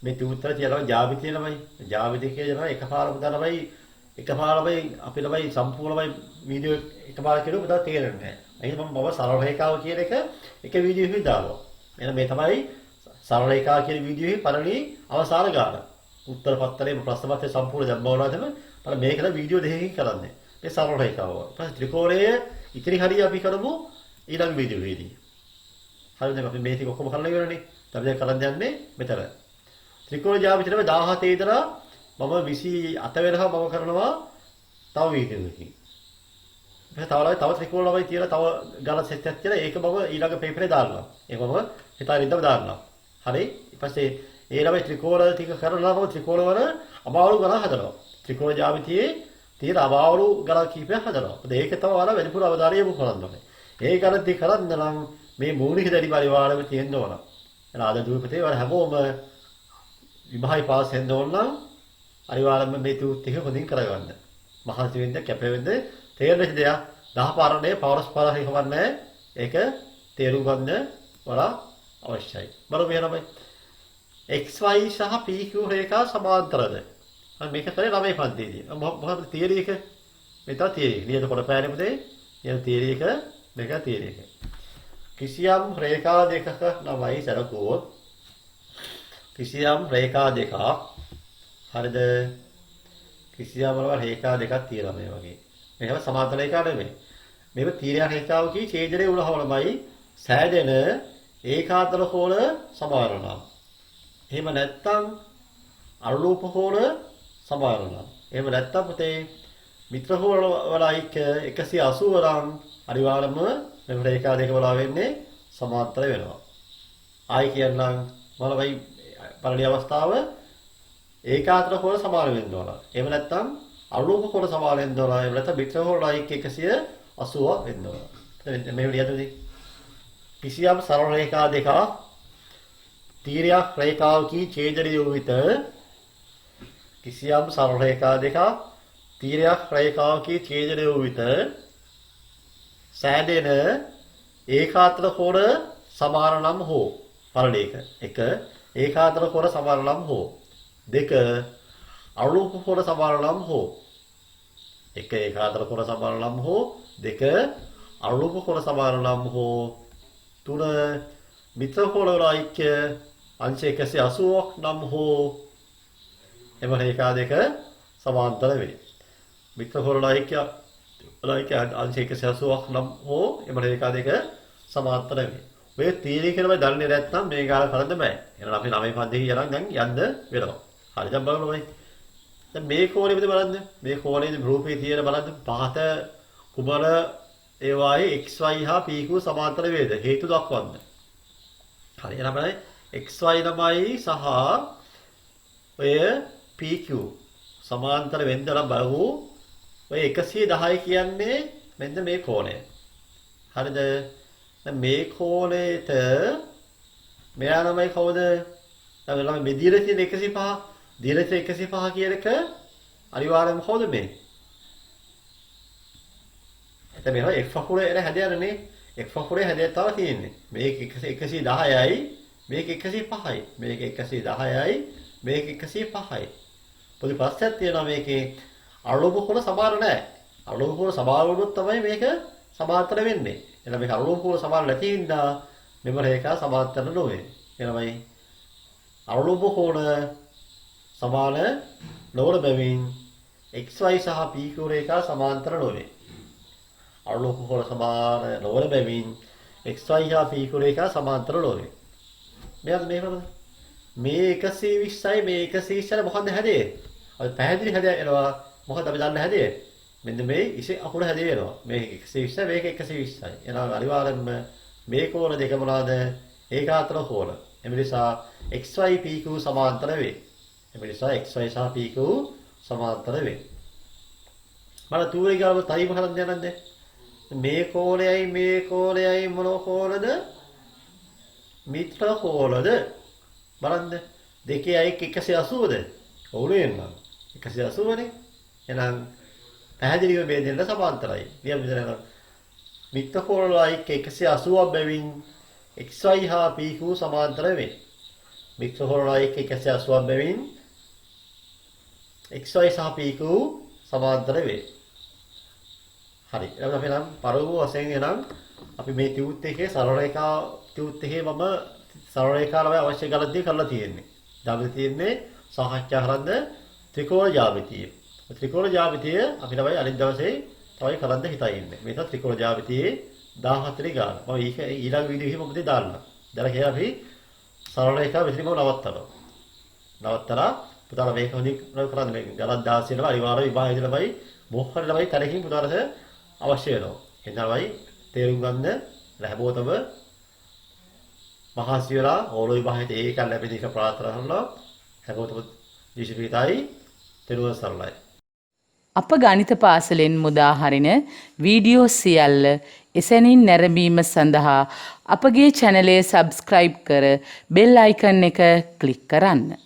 මේ උත්තර කියලා ජාවිතිය ළමයි. ජාවිතිය කියනවා එකපාරම දානමයි එකපාරමයි අපි ළමයි සම්පූර්ණමයි වීඩියෝ එකපාර කෙරුවොත් උදා තේරෙන්නේ නැහැ. එහෙනම් මම සරල රේඛාව කියන එක වීඩියෝ එකකින් දානවා. එහෙනම් මේ තමයි සරල රේඛාව කියන වීඩියෝ එකේ පළවෙනි අවසාන ගාන. උත්තර පත්‍රයේ ප්‍රශ්න පත්‍රය සම්පූර්ණ දැම්මවලාදම බලන්න මේකද වීඩියෝ දෙකකින් කරන්නේ. මේ සරල රේඛාව. ඊපස්සේ ත්‍රිකෝණයේ ඉතිරි හරිය අපි කරමු ඊළඟ වීඩියෝ එකේදී. හරිද? අපි මේ ටික ඔක්කොම කරලා ඉවරනේ. අපි දැන් කරන් යන්නේ මෙතන. ත්‍රිකෝණ ජ්‍යාමිතියේ 17 ඉදලා මම 28 වෙනකම් මම කරනවා තව වීඩියෝ එකකින්. තව ත්‍රිකෝණ ළමයි තියලා තව ගණන් සෙට් එකක් තියලා ඒක මම ඊළඟ පේපරේ දාන්නම්. ඒක මම හිතාරින්දම දාන්නම්. හරි? ඊපස්සේ ඒ ළමයි ත්‍රිකෝණ ටික කරලා මම ත්‍රිකෝණ වල අමාරු ගණන් හදනවා. ත්‍රිකෝණ ජ්‍යාමිතියේ තියෙන අමාරු ගණන් කීපයක් හදනවා. ඒක තමයි ඔයාලා වැඩිපුර අවධානය යොමු කරන්න ඕනේ. ඒ ගණන් ටික කරන්න නම් මේ මූලික දැඩි පරිවාරම තියෙන්න ඕන. එහෙනම් අද දුපතේ වල හැමෝම විභාගය පාස් වෙන්න ඕන නම් අනිවාර්යයෙන්ම මේ තුත් එක හොඳින් කරගන්න. මහන්සි වෙන්න කැප වෙන්න තේරෙච්ච දෙයක් 10 පාරනේ පවරස් පාරක් කවන්නේ ඒක තේරුම් ගන්න වඩා අවශ්‍යයි. බලමු එහෙනම් XY සහ PQ රේඛා සමාන්තරද? අන්න මේක කරේ 9 පන්තියේදී. මොකක්ද තියරි එක? මෙතන තියරි. ලියද කොට පෑනේ පුතේ. කියන තියරි එක මේක තියරි එක. කිසියම් රේඛා දෙකක ළමයි සරකුවොත් කිසියම් රේඛා දෙකක් හරිද? කිසියම් රේඛා දෙකක් තියෙනවා මේ වගේ. මේක සමාන්තර රේඛා නෙමෙයි. මේක තීරයක් රේඛාව කී ඡේදනයේ උලහවලමයි සෑදෙන ඒකාන්තර කෝණ සමාවරණම්. එහෙම නැත්නම් අනුරූප කෝණ සමාවරණම්. එහෙම නැත්නම් පුතේ මිත්‍ර කෝණ වල අයික 180 නම් අනිවාර්යයෙන්ම මේ රේඛා දෙක වල වෙන්නේ සමාන්තර වෙනවා. ආයි කියන්නම් බලවයි පළවෙනි අවස්ථාව ඒකාන්තර කෝණ සමාන වෙන්න ඕන. එහෙම නැත්නම් අනුරූප කෝණ සමාන වෙන්න ඕන. එහෙම නැත්නම් මිත්‍ර කෝණ අයික 180 වෙන්න ඕන. මේ විදිහටදී කිසියම් සරල රේඛා දෙකක් තීරයක් රේඛාවකී ඡේදනය වූ විට කිසියම් සරල රේඛා දෙකක් තීරයක් රේඛාවකී ඡේදනය වූ විට සෑදෙන ඒකාන්තර කෝණ සමාන නම් හෝ පළවෙනි එක ඒකාන්තර කෝණ සමාන නම් හෝ දෙක අනුරූප කෝණ සමාන නම් හෝ එක ඒකාන්තර කෝණ සමාන නම් හෝ දෙක අනුරූප කෝණ සමාන නම් හෝ තුන මිත්‍ර කෝණ වල ඓක්‍ය අංශ 180ක් නම් හෝ එම රේඛා දෙක සමාන්තර වේ. මිත්‍ර කෝණ වල ඓක්‍ය අංශ 180ක් නම් හෝ එම රේඛා දෙක සමාන්තර වේ. මේ තීරය කියලා දන්නේ නැත්නම් මේ ගාන කරන්න බෑ. එහෙනම් අපි 9 පන්තියේ යනවා දැන් යන්න වෙනවා. හරි දැන් බලන්න ඕනේ. දැන් මේ කෝණෙ විතර බලන්න. මේ කෝණේ රූපේ තියෙන බලන්න පහත කුමන ඒවායේ XY හා PQ සමාන්තර වේද? හේතු දක්වන්න. හරි එහෙනම් බලන්න XY ළමයි සහ ඔය PQ සමාන්තර වෙන්න නම් බලමු. ඔය 110 කියන්නේ මෙන්න මේ කෝණය. හරිද? දැන් මේ කෝණයට මෙයා ළමයි කවුද? දැන් ළමයි මේ දියර තියෙන 105 දියර 105 කියන එක අනිවාර්යයෙන්ම කවුද මේ? එතන මේ F වකුරේ හැදයන්නේ F වකුරේ හැදයතාව තියෙන්නේ. මේක 110යි මේක 105යි මේක 110යි මේක 105යි. පොඩි ප්‍රශ්නයක් තියෙනවා මේකේ අනුරූප කෝණ සමාන නැහැ. අනුරූප කෝණ සමාන වුණොත් තමයි මේක සමාන්තර වෙන්නේ. එහෙනම් මේක අනුරූප කෝණ සමාන නැති හින්දා මෙම රේඛා සමාන්තර නොවේ. එහෙනම්යි අනුරූප කෝණ සමාන නොවන බැවින් XY සහ PQ රේඛා සමාන්තර නොවේ. අනුරූප කෝණ සමාන නොවන බැවින් XY හා PQ රේඛා සමාන්තර නොවේ. මේ 120යි මේ 120යි මොකක්ද හැදේ? අපි පැහැදිලි හැදෙනවා. මොකද අපි දන්න හැදේ? මෙන්න මේ ඉසේ අකුර හැදේ වෙනවා. මේ 120යි මේක 120යි. එහෙනම් අනිවාර්යෙන්ම මේ කෝණ දෙක මොනවාද? ඒකාන්තර කෝණ. එම නිසා XY PQ සමාන්තර වේ. ඒ නිසා xy සහ pq සමාන්තර වේ. බලන්න තුරේ ගාව තයිම හරන් යනන්නේ. මේ කෝණයයි මොන කෝණද? මිත්‍ර කෝණද? බලන්න දෙකේ අයෙක් 180ද? ඔවුනේ එන්නම් 180නේ. එහෙනම් පැහැදිලිව මේ දෙන්න සමාන්තරයි. නියම විදිහට මිත්‍ර කෝණ වල අයෙක් 180ක් බැවින් xy හා pq සමාන්තර වේ. මිත්‍ර කෝණ වල අයෙක් 180ක් බැවින් xy සහ pq සමාන්තර වේ. හරි. එහෙනම් අපි නම් පරම වශයෙන් එනම් අපි මේ ටියුත් එකේ සරල රේඛා ටියුත් එකේ මම සරල රේඛාවල අවශ්‍ය ගණිතය කරලා තියෙන්නේ. දැන් තියෙන්නේ සාකච්ඡා කරන්න ත්‍රිකෝණ ජ්‍යාමිතිය. ත්‍රිකෝණ ජ්‍යාමිතිය අපි තමයි අනිත් දවසේ තමයි කරන්න හිතා ඉන්නේ. මේක ත්‍රිකෝණ ජ්‍යාමිතියේ 14 ගාන. මම ඒක ඊළඟ වීඩියෝ එකේ මොකද දාන්න. දැන් කියලා අපි සරල රේඛා විසිරිම නවත්තනවා. නවත්තලා පුතාලා මේක හොඳින් කරන්න මේ ගණන් 16 නවා අනිවාර්ය විභාගය ළමයි මොහොතේ ළමයි තරකින් පුතාලට අවශ්‍ය වෙනවා. එනවායි තේරුම් ගන්න ලැබුවතම මහා සියලා ඕලෝ විභාගයට ඒක ලැබෙන එක ප්‍රාර්ථනා කරනවා. හැමෝටම ජීවිතයයි තෙරුවන් සරණයි. අප ගණිත පාසලෙන් මුදා හරින වීඩියෝ සියල්ල එසැනින් නැරඹීම සඳහා අපගේ චැනලය සබ්ස්ක්‍රයිබ් කර බෙල් අයිකන් එක ක්ලික් කරන්න.